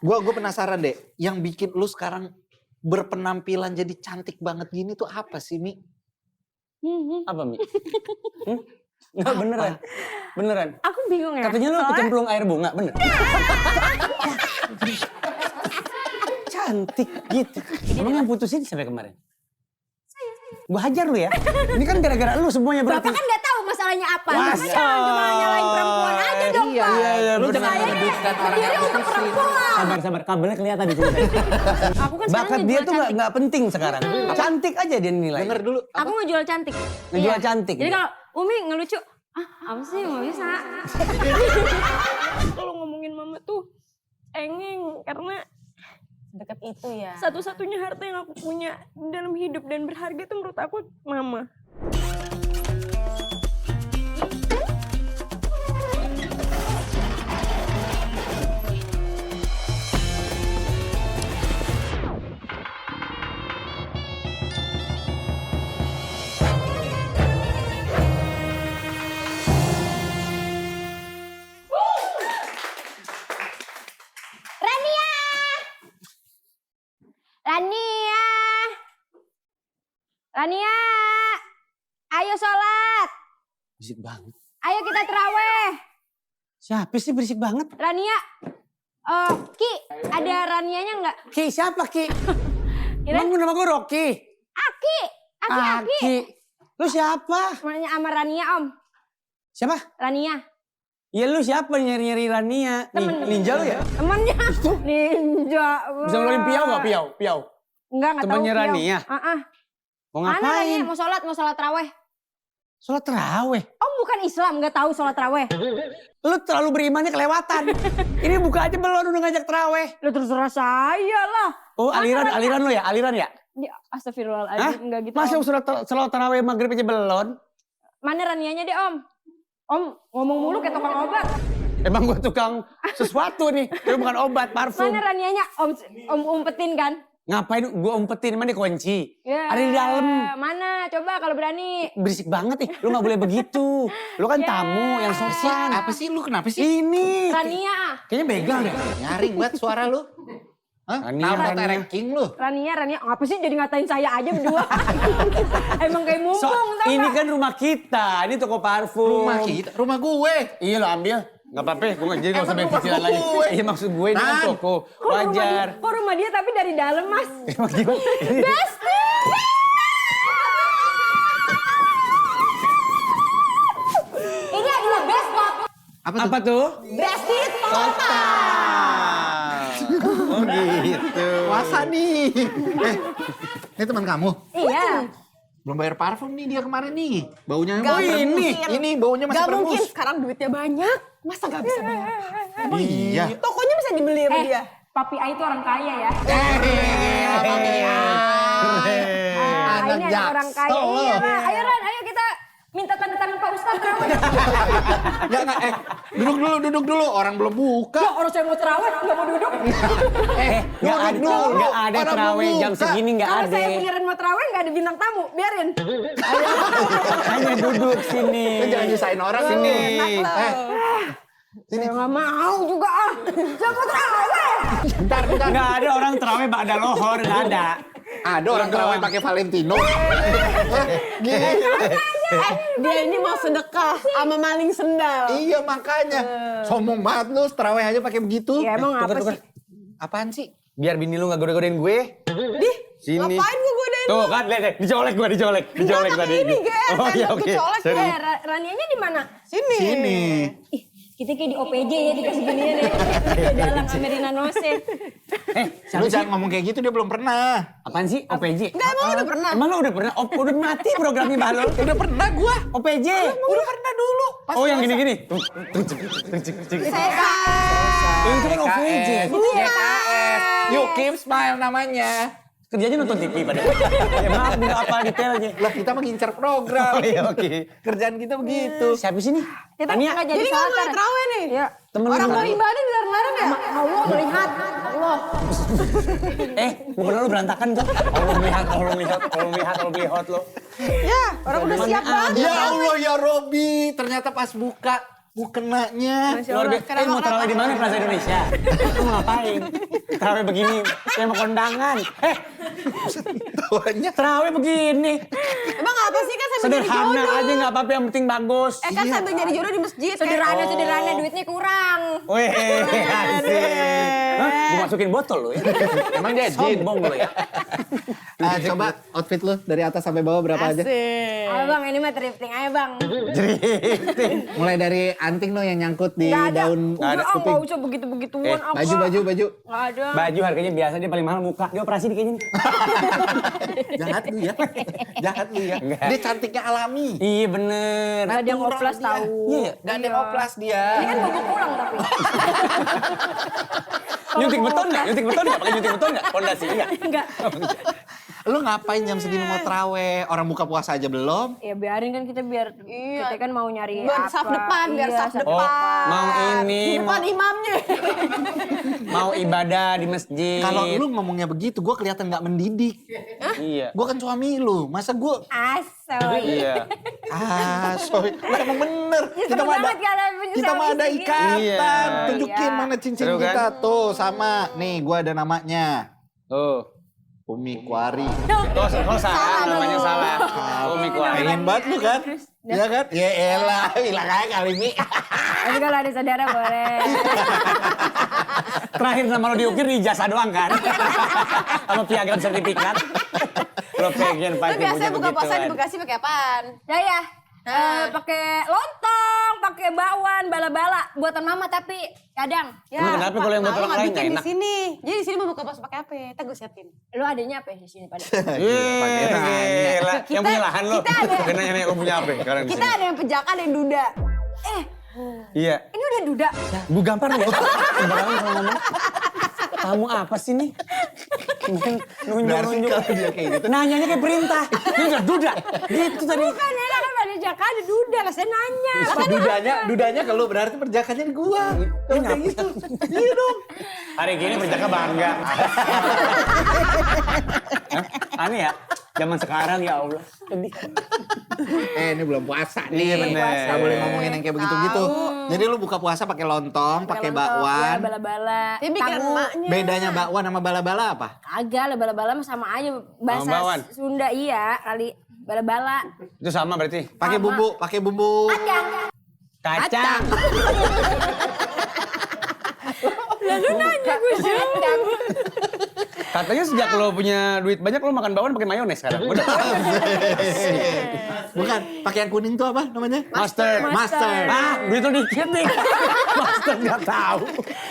Gue penasaran deh, yang bikin lu sekarang berpenampilan jadi cantik banget gini tuh apa sih, Mi? Apa, Mi? Nggak, beneran. Beneran. Aku bingung ya. Katanya lu kecemplung air bunga, bener? Cantik gitu. Emang yang putusin sampai kemarin? Gue hajar lu ya. Ini kan gara-gara lu semuanya berarti. Bapak kan gak tahu masalahnya apa. Masa? Jangan cuma nyalain perempuan aja dong, Iya, Pak. iya, lu bener. jangan Saya menyudutkan orang berdiri yang untuk putusin. perempuan. Sabar, kabelnya kelihatan di sini. Aku kan Bakat sekarang dia ngejual tuh cantik. nggak penting sekarang. Cantik aja dia nilai. Denger dulu. Aku ngejual cantik. Ngejual cantik Jadi dia. kalau Umi ngelucu, apa sih nggak bisa. Kalau ngomongin mama tuh engeng karena Deket itu ya. satu-satunya harta yang aku punya dalam hidup dan berharga tuh menurut aku mama. Rania! Rania! Rania! Ayo sholat! Berisik banget. Ayo kita terawih! Siapa sih berisik banget? Rania! Ki, ada Ranianya nggak? Ki, siapa Ki? Kirain- Emang nama gue Rocky? Aki! Aki! Ki. Lu siapa? Namanya sama Rania om. Siapa? Rania. Ya lu siapa nyari-nyari Rania? Nih, Temen. ninja lu ya? Temennya. Ninja. Bisa ngeluarin piau gak? Piau? Enggak tahu. Temennya Piau. Rania? Mau Mana Rania? ngapain? Mau sholat terawih. Sholat terawih. Om bukan Islam, nggak tahu sholat terawih. Lu terlalu berimannya kelewatan. Ini buka aja belum udah ngajak terawih. Lu terserah saya lah. Oh aliran lu ya? Aliran ya? Ya, Hah? astagfirullahaladzim, enggak gitu. Masa Om. sholat terawih maghrib aja belum? Mana Ranianya deh om? Om ngomong mulu kayak tukang obat. Emang gue tukang sesuatu nih. Itu bukan obat, parfum. Mana Ranianya? Om umpetin kan? Ngapain gue umpetin? Emang dikunci? Ya, Ada di dalam. Mana? Coba kalau berani. Berisik banget nih. Lu gak boleh begitu. Lu kan Ya. tamu yang sopan. Apa sih lu kenapa sih? Ini. Rania. Kayaknya begal deh. Nyaring banget suara lu. Hah? Rania, Nabrak Rania. ranking lu. Rania. Ngapa sih jadi ngatain saya aja berdua? Emang kayak mumpung tau Ini gak? kan rumah kita. Ini toko parfum. Rumah kita, rumah gue. Iya lo ambil. Gak apa-apa. Gue gak jadi gak usah bayar rumah cicilan lagi. gue. Iya maksud gue ini kan Nan. toko. Kok Wajar. rumah dia tapi dari dalam mas? Emang gimana? Besti! Ini adalah best spot. Apa tuh? Besti total. Oh gitu. Puasa nih. Ini teman kamu? Iya. Belum bayar parfum nih dia kemarin nih. Baunya Gak masih ini. peremus. Ini baunya masih Gak peremus. mungkin sekarang duitnya banyak. Masa gak bisa bayar? Oh iya. Tokonya bisa dibeli sama dia. Papi Ai itu orang kaya ya. Apa nih? Anak Ini anak orang kaya. jaksel. Iya lah. Ayo Ran, ayo kita minta tanda tangan Pak Ustadz terawih. Enggak. Duduk dulu. Orang belum buka. Kok orang saya mau terawih nggak mau duduk? Gak ada, dulu. gak ada Orang terawih belum jam buka. segini gak Kalau ada. saya beneran mau terawih nggak ada bintang tamu, biarin. Hanya duduk sini. Lu jangan nyusahin orang Sini. sini. Saya nggak mau juga ah. Saya mau terawih. Bentar. Gak ada orang terawih ba'da lohor, gak ada. Ada orang terawih pakai Valentino. Gini. Dia ini mau sedekah sama maling sendal. Iya makanya. Sombong banget lu terawih aja pakai begitu. Ya emang apa Tukar. sih? Apaan sih? Biar bini lu gak goda-godain gue. Dih, Sini. ngapain gue godain Tuh lu? kan, lihat, dicolek gue, dicolek pakai tadi. ini, Gen. Oh iya, Tadi oke. gue colek, Sorry. Ranianya di mana? Sini. Sini. Ih, kita kayak di OPJ ya dikasih ginian ya. Di dalam Amerina Nose. Lu jangan ngomong kayak gitu, dia belum pernah. Apaan sih? OPJ? Enggak, emang udah pernah? Emang lu udah pernah? Udah mati programnya balon. Udah pernah gua. OPJ? Udah pernah dulu. Pas Oh yang puasa. gini-gini? Itu kan OPJ. DKS. Yuk, Kim Smile namanya. Kerjanya nonton TV pada. Ya maaf, nggak apa detailnya. Lah kita mah ngincer program. Oh iya, oke. Kerjaan kita begitu. Siapa sih nih? Kita Tania? nggak jadi Jadi nggak sholat. boleh terawih nih? Iya. Temen Orang lu. mau ibadah dilarang-larang ya? Allah melihat. Allah. Mukena lu berantakan tuh. Allah melihat lo. Ya, orang udah siap banget. Ya Allah ya Robi, ternyata pas buka Gue kenanya. Masya Luar Allah. biasa. Mau tarawih di mana Plaza Indonesia? Lu mau ngapain? Tarawih begini, kayak mau kondangan. Tawanya. Tarawih begini. Emang apa sih kan sambil jadi Sederhana jodoh? aja nggak apa-apa, yang penting bagus. Kan sambil jadi jodoh di masjid. Sederhana, duitnya kurang. Weh, asik. Hah? Gue masukin botol lu ya. Emang dia jin. Sombong lu ya. Coba outfit lu dari atas sampai bawah berapa aja? Asik. Ayo bang, ini mah thrifting aja bang. Mulai dari anting lo yang nyangkut di Nggak ada. daun Udah kuping. nggak usah begitu-begituan. apa. Baju. Nggak ada. Baju harganya biasa, dia paling mahal muka. Dia operasi nih kayaknya nih. Jahat lu ya. Jahat lu ya. Enggak. Dia cantiknya alami. Iya bener. Nggak ada yang Natural oplas dia. tahu. Iya. Gak ada yang oplas dia. Ini kan bobok pulang tapi. Nyuntik beton nggak? Nyuntik beton nggak? Pakai nyuntik beton nggak? Pondasi enggak? Enggak. Lu ngapain jam segini mau traweh? Orang buka puasa aja belum? Ya biarin kan kita biar kita kan mau nyari Buat apa. saf depan, biar Iya, saf saf depan. Oh, mau ini, Di depan mau- imamnya. Mau ibadah di masjid. Kalau lu ngomongnya begitu, gue kelihatan nggak mendidik. Iya. Gue kan suami lu, masa gue Asoy. Iya. sorry. Lah emang bener. Ya, Kita seru mah ada, banget kan, punya kita mah ada suami ikatan. Iya. Tunjukin Iya. mana cincin Seru kan? kita tuh sama. Nih, gue ada namanya. Oh. Umi Kuari. Oh, salah namanya salah. Umi Kuari. Pengen banget lu kan? Iya kan? Ya elah, bilang aja kali ini. Tapi kalau ada saudara boleh. Terakhir nama lo diukir di ijazah doang kan? Sama piagam sertifikat. Lo pengen Tapi pakai biasanya buka puasa di begituan. Bekasi pakai apaan? Saya pakai lontong, pakai bakwan, bala-bala buatan mama tapi kadang Emang kenapa kalau yang buat orang lain nggak bikin di enak? sini. Jadi di sini mau buka puasa pakai apa? Ntar gue siapin. lu adanya apa ya di sini pada? Iya, gila. Yang punya lahan lo. kita ada. Kena nanya lo punya apa sekarang di Kita sini? ada yang pejakan, ada yang duda. Iya. Ini udah duda. Bu gampar lo. Sembarangan kalau ngomong. Kamu apa sih nih? Nunjuk-nunjuk. Berarti kalau dia kayak gitu. Nanyanya kayak perintah. Dia nggak duda. Gitu tadi. Bukan enak kan pada jaka ada duda, lah saya nanya. Dudanya ke lu berarti perjakannya di gua. Kalau kayak gitu. Iya dong. Hari gini berjaga bangga. Hah? Aneh ya? Zaman sekarang ya Allah. Sedih. Ini belum puasa nih. Iya, bener. Nggak boleh ngomongin yang kayak begitu-gitu. Jadi lu buka puasa pakai lontong, pakai bakwan. Ya, bala-bala. Dia bikin Tahu. emaknya. Bedanya bakwan sama bala-bala apa? Agak lah bala-bala mah sama aja. Bahasa bakwan. Sunda iya kali. Bala-bala. Itu sama berarti. Pakai bumbu. Kacang. Lalu nanya gue jawab. Katanya sejak lo punya duit banyak lo makan bakwan pakai mayones sekarang. Udah. Bukan, pakai yang kuning tuh apa namanya? Master. Master. Ah, duit lo dikit nih. Master nggak tahu.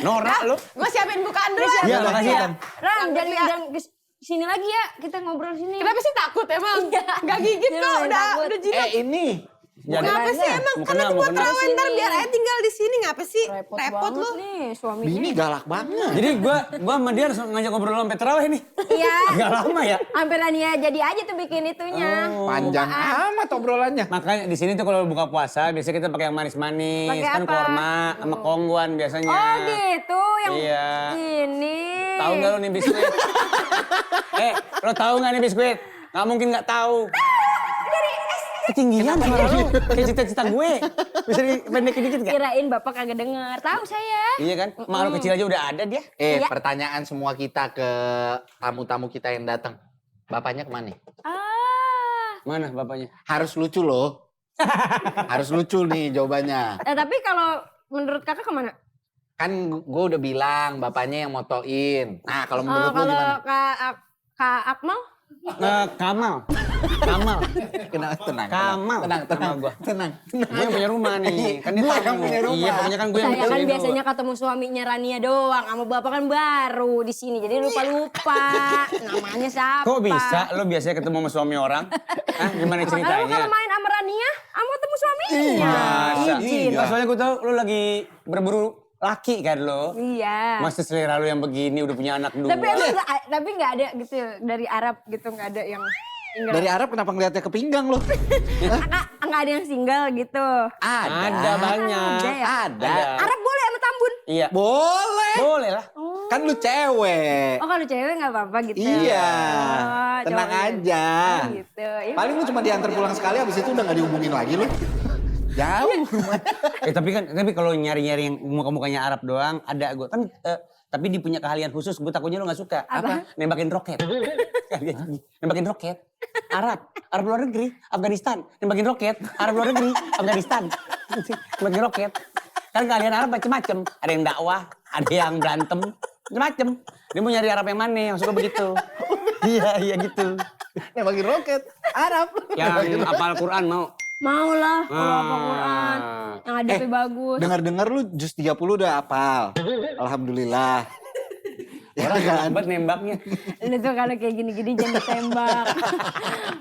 Norak lo. Gue siapin bukaan dulu. Iya, makasih. Ran, Yang dan kedua. sini lagi ya, kita ngobrol sini. Kenapa sih takut emang? Gak gigit Iya, kok, udah takut. jinak. Ini. Kenapa sih emang? Kan Mukena, itu buat mukena. terawih ntar biar aja tinggal di sini. Ngapa sih? Repot Repot banget lu. nih suaminya. Bini galak banget. Jadi gua sama dia harus ngajak ngobrol sampai terawih nih. Iya. Gak lama ya. Hampir Ania jadi aja tuh bikin itunya. Panjang amat obrolannya. Makanya di sini tuh kalau buka puasa biasanya kita pakai yang manis-manis, Pakai kan apa? korma sama kongguan biasanya. Oh gitu yang Iya. ini. Tahu nggak lo nih biskuit? Lo tahu nggak nih biskuit? Nggak mungkin nggak tahu. Ketinggian suara lo, kayak cita-cita gue. Bisa dipendekin dikit nggak? Kirain bapak kagak denger. Tahu saya. Iya kan? Malu kecil aja udah ada dia. Iya. Pertanyaan semua kita ke tamu-tamu kita yang datang. Bapaknya kemana? Mana bapaknya? Harus lucu loh. Harus lucu nih jawabannya. Tapi kalau menurut kakak kemana? Kan gue udah bilang bapaknya yang motoin. Nah kalau menurut lu Kalau gimana? Kak Akmal? Kamal. Tenang. Kamal. Tenang. Gua. Tenang. Gue yang punya rumah nih. Kan dia Gua tamu. yang punya rumah. Iya, pokoknya kan gue yang Saya kan punya biasanya ketemu suaminya Rania doang, sama bapak kan baru di sini, jadi lupa-lupa namanya siapa. Kok bisa? Lo biasanya ketemu sama suami orang? Hah? Gimana Kalau ceritanya? main sama Rania, kamu ketemu suaminya. Masa? Izin. Pas soalnya gue tau lo lagi berburu laki kan lo. Iya. Masa selera lo yang begini udah punya anak dua. Tapi emang nggak ada gitu dari Arab gitu, nggak ada yang single. Dari Arab kenapa ngeliatnya ke pinggang lo? Nggak ada yang single gitu. Ada banyak. Ada ya? Ada. Arab boleh sama Tambun? Iya. Boleh. Boleh lah. Kan lu cewek. Oh kalau cewek nggak apa-apa gitu. Iya. Oh, Tenang cowok aja. gitu. Ya, Paling lu cuma diantar pulang sekali, abis itu udah gak dihubungin lagi lu. Jauh rumahnya. Tapi kalau nyari-nyari yang muka-mukanya Arab doang, ada gue kan. Tapi dia punya keahlian khusus, gue takutnya lo gak suka. Apa? Nembakin roket. Nembakin roket. Arab luar negeri, Afghanistan. Nembakin roket, Arab luar negeri, Afghanistan. Nembakin roket. Kan keahlian Arab macem-macem. Ada yang dakwah, ada yang berantem, macem-macem. Dia mau nyari Arab yang mana, yang suka begitu. Iya gitu. Nembakin roket, Arab. Yang apal Quran mau. Mau lah kalau apa Quran. Yang adabnya bagus. Dengar-dengar lu jus 30 udah hafal. Alhamdulillah. Ya Orang kan? hebat nembaknya. Ini tuh kalau kayak gini-gini jangan ditembak.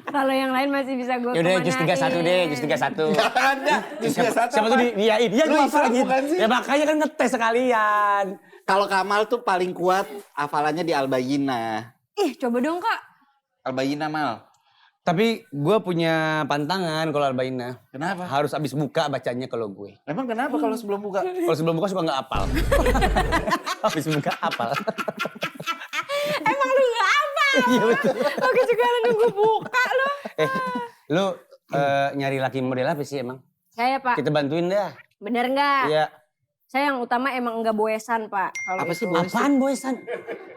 Kalau yang lain masih bisa gue Yaudah jus 31 deh, jus 31. Gak ada. Jus 31 Siapa tuh diiyain? Iya Lu gue Islam lagi. bukan sih? Ya makanya kan ngetes sekalian. Kalau Kamal tuh paling kuat hafalannya di Al-Bayyinah. Ih coba dong kak. Al-Bayyinah Mal. Tapi gue punya pantangan kalau Al-Bayyinah. Kenapa? Harus abis buka bacanya kalau gue. Emang kenapa kalau sebelum buka? Kalau sebelum buka suka gak apal. Abis buka apal. Emang lu gak apa? Iya betul. Oke juga nunggu buka lo. Lu nyari laki model apa sih emang? Saya pak. Kita bantuin dah. Bener nggak? Iya. Saya yang utama emang enggak boesan pak. Kalau Apa sih itu. boesan? Apaan boysan?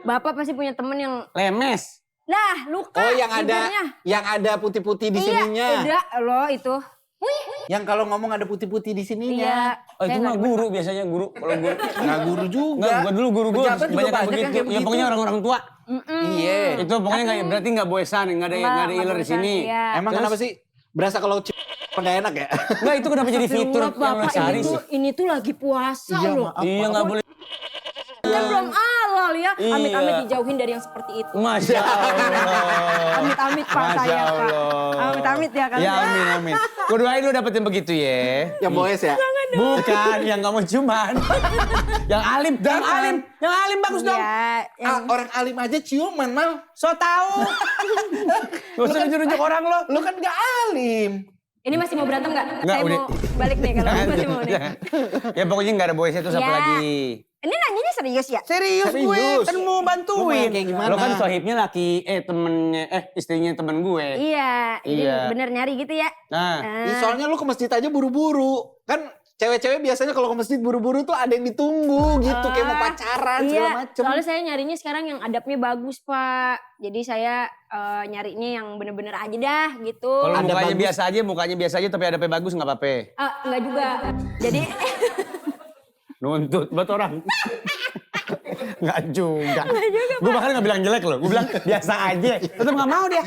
Bapak pasti punya temen yang. Lemes. Nah luka. Oh yang bibirnya. ada putih-putih di sininya. Iya udah lo itu. Yang kalau ngomong ada putih-putih di sininya. Iya. Oh itu Saya mah nggak- guru biasanya guru. Kalau guru. Nggak guru juga. Enggak, gua dulu guru gue Pejabat juga banyak yang banyak yang begitu. kayak Ya begitu. pokoknya orang-orang tua. Iya. Itu pokoknya nggak berarti nggak boesan, nggak ada Nggak iler di bosan, sini. iya. Emang Terus? kenapa sih? Berasa kalau nggak enak ya? Enggak itu kenapa jadi fitur Astagfirullah, yang lo Bapak cari ini sih? tuh, ini tuh lagi puasa loh. Iya nggak boleh. Kan belum halal ya. Iya. Amit-amit dijauhin dari yang seperti itu. Masya Allah. Amit-amit Pak Masya saya Pak. Allah. Amit-amit ya kan. Ya amin amin. Gue doain lu dapetin begitu ya. Yang boes ya? Bukan yang gak mau cuman. Yang alim, yang alim bagus dong. Iya. yang- Orang alim aja ciuman Mal. So tau. Gak usah nunjuk orang lo. Lu kan nggak alim. Ini masih mau berantem nggak? Nggak, Saya udah. mau balik nih kalau masih mau nih. Ya pokoknya gak ada boysnya terus apa Ya. lagi? Ini nanyanya serius ya? Serius gue, Serius. kan mau Lu mau bantuin. yang kayak gimana? Lo kan sohibnya istrinya temen gue. Iya. Jadi Iya. bener nyari gitu ya? Nah, Ih, soalnya lu ke masjid aja buru-buru. Kan cewek-cewek biasanya kalau ke masjid buru-buru tuh ada yang ditunggu gitu. Kayak mau pacaran Iya, segala macem. soalnya saya nyarinya sekarang yang adabnya bagus Pak. Jadi saya nyarinya yang bener-bener aja dah gitu. kalau Ada mukanya bagus. mukanya biasa aja tapi ada bagus nggak apa-apa. Enggak juga. Jadi Nuntut buat orang. Nggak juga. Gue bahkan nggak bilang jelek loh. Gue bilang biasa aja. Tetep nggak mau dia.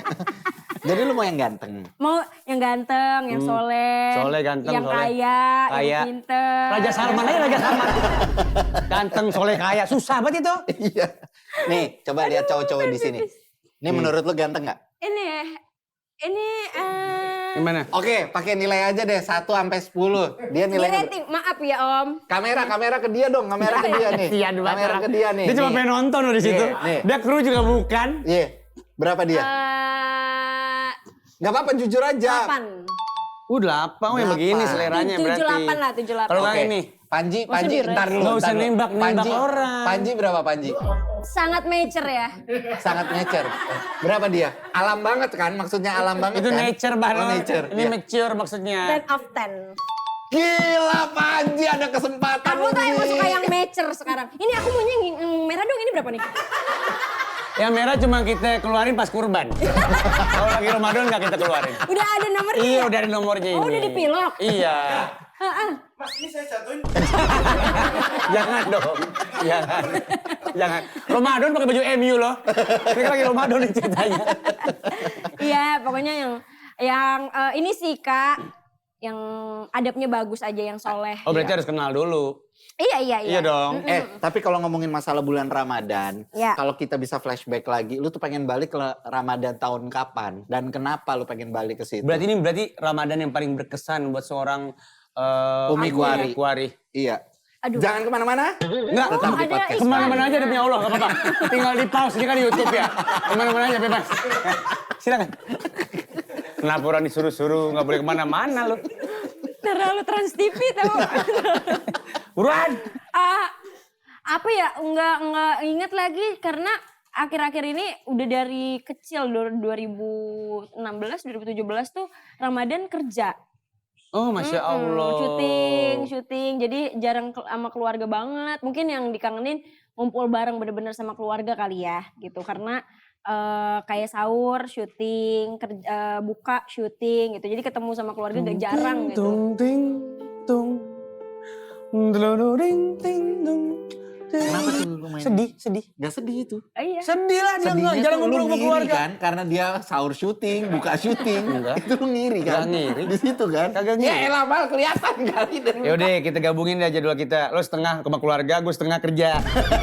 Jadi lu mau yang ganteng. mau yang ganteng, yang soleh, Soleh, ganteng, yang soleh. kaya, Kaya. yang pinter. Raja Salman aja Raja Salman. Ganteng, soleh, kaya. Susah banget itu. Iya. Nih, coba lihat cowok-cowok di sini. Nih menurut lu ganteng nggak? Ini Gimana? Oke, pakai nilai aja deh 1 sampai 10. Dia ini nilainya rating. Maaf ya Om. kamera ke dia dong, kamera ke dia nih. Kasihan banget Kamera orang. ke dia nih. Dia cuma nih. pengen nonton loh di situ. Nih. Dia kru juga bukan. Iya. Berapa dia? Gak apa-apa jujur aja. 8. Udah apa? Oh yang begini Berapa? seleranya berarti. 78 lah, 78. Kalau Oke. nggak ini. Panji, Maksudnya Panji, biar- ntar dulu. Nggak usah ntar dulu. nembak orang. Panji berapa Panji? Sangat mature ya. Sangat nature. Berapa dia? Alam banget kan? Maksudnya alam banget Itu kan? nature bah. Oh, nature. Ini Iya. mature maksudnya. 10 of 10. Gila Panji ada kesempatan Aku tuh emang nih. suka yang mature sekarang. Ini aku maunya yang merah dong, ini berapa nih? Yang merah cuma kita keluarin pas kurban. Kalau lagi Ramadan nggak kita keluarin. Udah ada nomornya Iya ya? udah ada nomornya ini. Oh, udah dipilok? Iya. Mas ini saya jatuhin. Jangan dong. Jangan. Jangan. Ramadan pakai baju MU loh. Ini kan lagi Ramadan nih ceritanya. Iya, pokoknya yang ini sih Kak, yang adabnya bagus aja, yang soleh. Oh berarti harus kenal dulu. Iya. Iya dong. Tapi kalau ngomongin masalah bulan Ramadan, Ya. kalau kita bisa flashback lagi, lu tuh pengen balik ke Ramadan tahun kapan? Dan kenapa lu pengen balik ke situ? Berarti Ramadan yang paling berkesan buat seorang Umi Kuari. Iya. Aduh. Jangan kemana-mana. Enggak, Tetap di ada podcast. kemana-mana aja demi Allah, gak apa-apa. Tinggal di pause, ini kan di YouTube ya. Kemana-mana aja bebas. Silakan. Kenapa orang disuruh-suruh, gak boleh kemana-mana lu. Terlalu Trans TV tau. Buruan. Apa ya, nggak inget lagi karena akhir-akhir ini udah dari kecil 2016, 2017 tuh Ramadan kerja. Oh, Masya Allah. Syuting. Jadi jarang sama keluarga banget. Mungkin yang dikangenin ngumpul bareng bener-bener sama keluarga kali ya gitu. Karena kayak sahur, syuting, buka, syuting gitu. Jadi ketemu sama keluarga gak jarang gitu. Tung ting tung. Ding ting tung. Kenapa tuh lu main? Sedih. Gak sedih itu. Iya. Sedih lah dia Sedihnya jarang tuh lu ngumpul sama ngiri keluarga. kan, karena dia sahur syuting, buka syuting. Enggak. Itu lu ngiri kan? Enggak ngiri. Di situ kan? Kagak ngiri. Ya elah Mal, kelihatan kali dari Yaudah kita gabungin deh jadwal kita. Lo setengah sama keluarga, gue setengah kerja.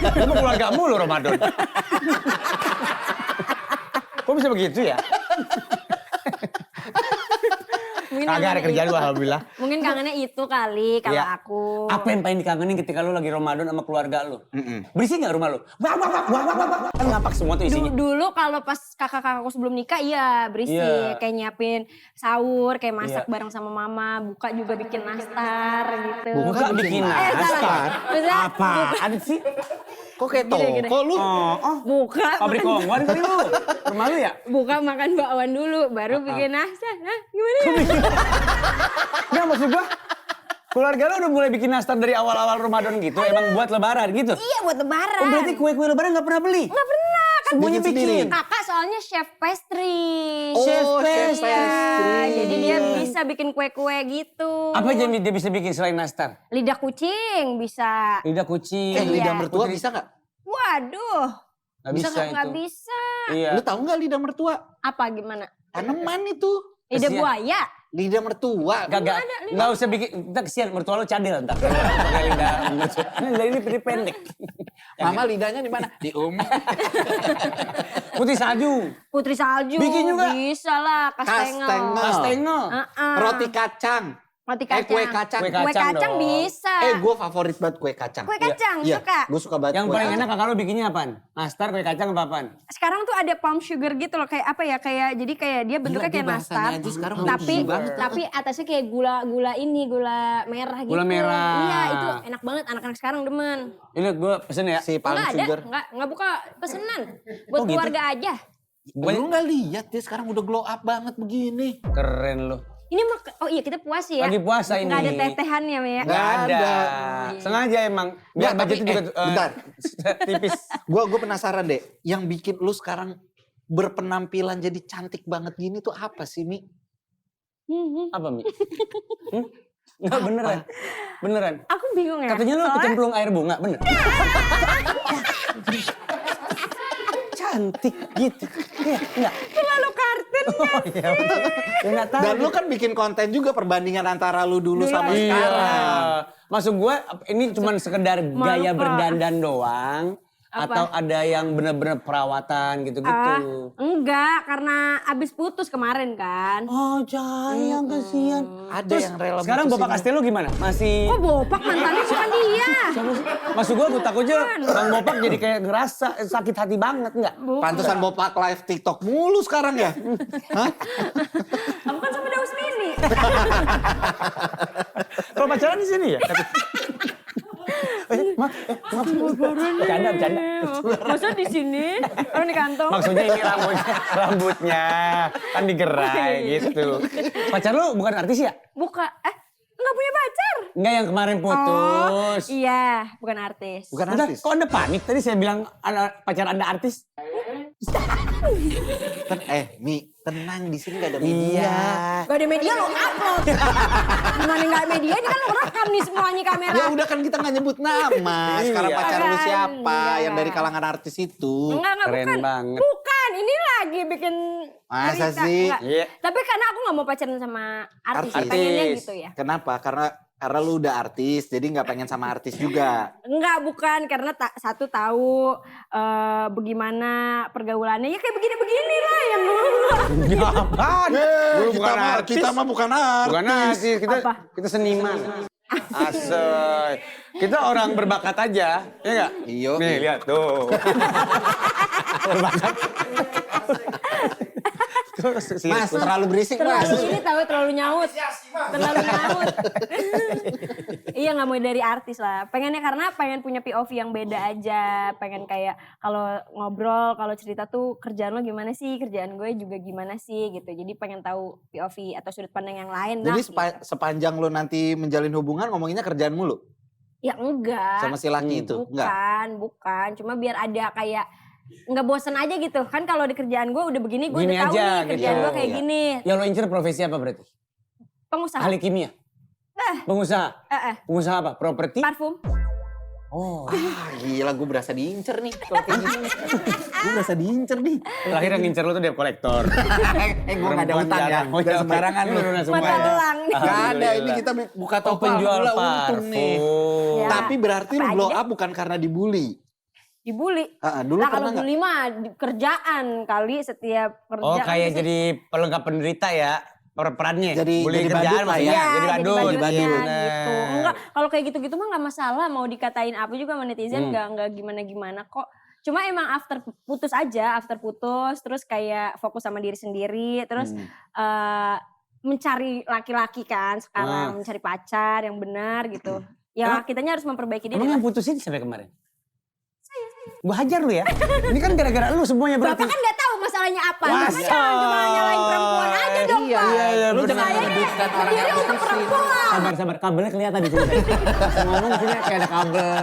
Gue sama keluargamu lo Ramadan. Kok bisa begitu ya? Mungkin Kagak ada kangennya kerjaan itu. gue alhamdulillah. Mungkin kangennya itu kali kalau Iya. aku. Apa yang paling dikangenin ketika lo lagi Ramadan sama keluarga lo? Berisik gak rumah lo? Wah. Kan ngapak semua tuh isinya. Dulu kalau pas kakak-kakakku sebelum nikah iya berisik. Iya. Kayak nyiapin sahur, kayak masak Iya. bareng sama mama. Buka juga bikin nastar gitu. Buka bikin salah. nastar. Maksudnya, Apaan sih? Kok kayak Gini. toko lu? Oh, Buka, pabrik kongwan kali lu. Rumah lu ya? buka makan bakwan dulu, baru bikin nastar. Hah, gimana ya? Nggak maksud gua. Keluarga lu udah mulai bikin nastar dari awal-awal Ramadan gitu. Emang buat lebaran gitu. Iya buat lebaran. Oh berarti kue-kue lebaran gak pernah beli? Nggak pernah kan. Semuanya Bikin sendiri? bikin. Kakak soalnya chef pastry. Oh, Chef chef pastry. pastry. Jadi dia bisa bikin kue-kue gitu. Apa aja yang dia bisa bikin selain nastar? Lidah kucing bisa. Lidah kucing. Lidah Iya. mertua bisa gak? Waduh, Gak bisa nggak itu. bisa. Iya. Lu tahu nggak lidah mertua? Apa gimana? Tanaman itu. Lidah Kesian. buaya. Lidah mertua. Gak usah bikin. Kita kesian mertua lu cadel ntar. Pakai lidah mertua. Lidah ini pendek. Mama lidahnya di mana? Di Putih salju. Putri salju. Bikin juga? Bisa lah, kastengel. Kastengel. Roti Roti kacang. Roti Kue kacang. kacang. Kue Kue kacang kacang dong. bisa. Gue favorit banget kue kacang. Kue kacang, Iya, suka. gue suka banget Yang kue paling kacang. enak kakak lu bikinnya apaan? Nastar, kue kacang, apa apaan? Sekarang tuh ada palm sugar gitu loh, kayak apa ya? Kayak jadi kayak dia bentuknya Gila, kayak dia bahasanya nastar. aja sekarang udah Tapi easy banget. tapi atasnya kayak gula merah gitu. Gula merah. Iya, itu enak banget anak-anak sekarang demen. Ini gue pesen ya. Si palm Enggak ada, sugar. enggak buka pesenan. Buat gitu? keluarga aja. Lu nggak lihat dia sekarang udah glow up banget begini. Keren lu. Ini mah, oh iya kita puas ya. Lagi puasa ini. Nggak ada teh-tehannya ya. Nggak ada. ada. Sengaja emang. Biar Nggak, tapi, budgetnya juga bentar. tipis. Gue penasaran deh. Yang bikin lu sekarang berpenampilan jadi cantik banget gini tuh apa sih, Mi? Apa Mi? Enggak beneran. Beneran. Aku bingung ya. Katanya lu Soalnya kecemplung air bunga, bener? Cantik gitu. Iya, enggak? terlalu kartun. Oh iya. Ya enggak tahu. Dan lu kan bikin konten juga perbandingan antara lu dulu sama Iya. sekarang. Maksud gue ini cuma sekedar gaya Kak. berdandan doang. Apa? Atau ada yang bener-bener perawatan gitu-gitu. Enggak, karena abis putus kemarin kan. Oh sayang kasihan. Ada Terus yang rela sekarang mutusin Bapak lu. Castello gimana? Masih... Oh bopak mantannya bukan dia. Maksud gue takutnya Bang Bopak jadi kayak ngerasa sakit hati banget enggak? Pantesan Bopak live TikTok mulu sekarang ya? Hah? Aku kan sama Daus Mini. Kalau pacaran di sini ya? Maaf. Bercanda. Masa di sini? Orang di kantong. Maksudnya ini rambutnya kan digerai gitu. Pacar lu bukan artis ya? Buka. Enggak punya pacar. Enggak yang kemarin putus. Oh, iya, bukan artis. Bukan Bentar, artis. kok Anda panik? Tadi saya bilang pacar Anda artis. Mi, tenang di sini gak ada media. Gak ada media lo upload. Gimana gak ada media? Ini kan lo rekam nih semuanya kamera. Ya udah kan kita gak nyebut nama. Sekarang Iya. pacar lu Kan, siapa iya. yang dari kalangan artis itu? Enggak, Keren bukan. banget. Bukan, ini lagi bikin Masa berita. sih? Enggak. Iya. Tapi karena aku gak mau pacaran sama artis. Artis. Pengennya gitu ya. Kenapa? Karena lu udah artis, jadi nggak pengen sama artis juga. Enggak, bukan. Karena satu tahu bagaimana pergaulannya. Ya kayak begini-begini lah yang Ya apaan? Lu bukan artis. Kita mah bukan artis. Bukan artis, Apa? kita seniman. Asoy. Kita orang berbakat aja, ya enggak? Iya. Nih, lihat tuh. Berbakat. Mas, terlalu berisik mas. terlalu ini tahu terlalu nyaut. Terlalu nyaut. Iya Iya nggak mau dari artis lah. Pengennya karena pengen punya POV yang beda aja. Pengen kayak kalau ngobrol, kalau cerita tuh kerjaan lo gimana sih, kerjaan gue juga gimana sih gitu. Jadi pengen tahu POV atau sudut pandang yang lain. Jadi gitu. sepanjang lo nanti menjalin hubungan ngomonginnya kerjaan mulu Ya enggak. sama si laki itu? Enggak. Bukan. Cuma biar ada kayak nggak bosen aja gitu. Kan kalau di kerjaan gue udah begini, gue Gini udah tahu aja, nih kerjaan gitu. gue kayak Iya. gini. Yang lo incer profesi apa berarti? Pengusaha. Ahli kimia? Pengusaha? Pengusaha apa? Properti? Parfum. Oh. Gila gue berasa diincer nih. Kalau kayak gini. Gue berasa diincer nih. Terakhir yang ngincer lo tuh debt collector. Gue gak ada utang ya. Gak sembarangan lu. Mata elang. Gak ada, ini kita buka toko penjual alhamdulillah untung nih. parfum. Ya. Tapi berarti lu Apa blow aja? up bukan karena dibully. Dibully. Dulu Nah pernah kalau gak? bully mah kerjaan kali setiap kerja. Oh kan kayak pasti- jadi pelengkap penderita ya perannya. Jadi Bully badut kerjaan lah maksudnya. ya. Iya, Jadi badut. badutnya Nah. gitu. Enggak, kalau kayak gitu-gitu mah nggak masalah. Mau dikatain apa juga sama netizen nggak gimana-gimana kok. Cuma emang after putus terus kayak fokus sama diri sendiri, terus mencari laki-laki kan sekarang, mencari pacar yang benar gitu. Ya kitanya harus memperbaiki diri. Emang yang putusin sampai kemarin? Gue hajar lu ya. Ini kan gara-gara lu semuanya berarti. Bapak kan nggak tahu masalahnya apa. Masa? Bapak jangan cuma nyalain perempuan aja dong, Iya, Pak. iya, lu benar. jangan Saya menyudutkan orang berdiri yang untuk putusin. perempuan. Sabar, kabelnya kelihatan di sini. Pas ngomong di sini kayak ada kabel.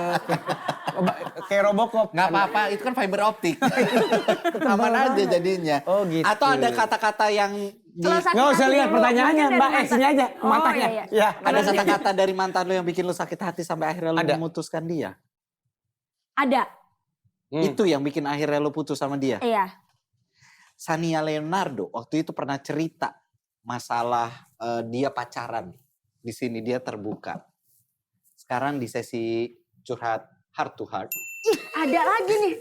Kayak Robocop. Gak apa-apa, itu kan fiber optik. Aman aja jadinya. Oh, gitu. Atau ada kata-kata yang Kalau sakit Nggak usah hati lihat dulu, pertanyaannya, mungkin Mbak. dari Sini aja, mantan. matanya. Oh, iya. Ya. ada kata-kata dari mantan lu yang bikin lu sakit hati sampai akhirnya lu Ada. memutuskan dia. Ada, Itu yang bikin akhirnya lu putus sama dia. iya. Sania Leonardo waktu itu pernah cerita masalah dia pacaran. Di sini dia terbuka. Sekarang di sesi curhat heart to heart. Ada lagi nih.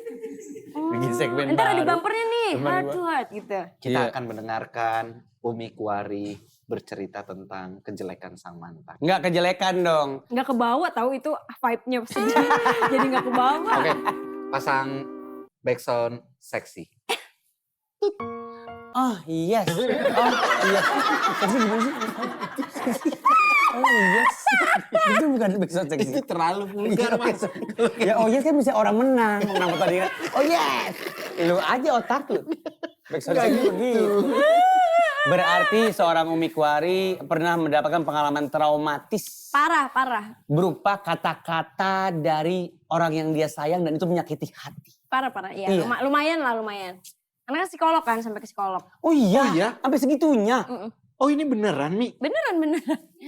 Bikin segmen Ntar ada baru. bumpernya nih, Segmen heart baru. to heart gitu. Kita Iya. akan mendengarkan Umi Kuari bercerita tentang kejelekan sang mantan. Nggak kejelekan dong. Nggak kebawa tahu itu vibe-nya sendiri. Jadi nggak kebawa. Oke, pasang backsound seksi. Oh yes. Oh yes. Seksi gimana sih? Oh yes. Itu bukan backsound seksi. Itu terlalu vulgar mas. Ya oh yes kan bisa orang menang pertandingan. Oh yes. Lu aja otak lu. Backsound seksi begitu. Berarti seorang Umi Kuari pernah mendapatkan pengalaman traumatis. Parah. Berupa kata-kata dari orang yang dia sayang dan itu menyakiti hati. Parah. Iya, Iya. lumayan. Karena kan psikolog kan, sampai ke psikolog. Oh iya? Oh iya? Sampai segitunya? Oh ini beneran Mi? Beneran.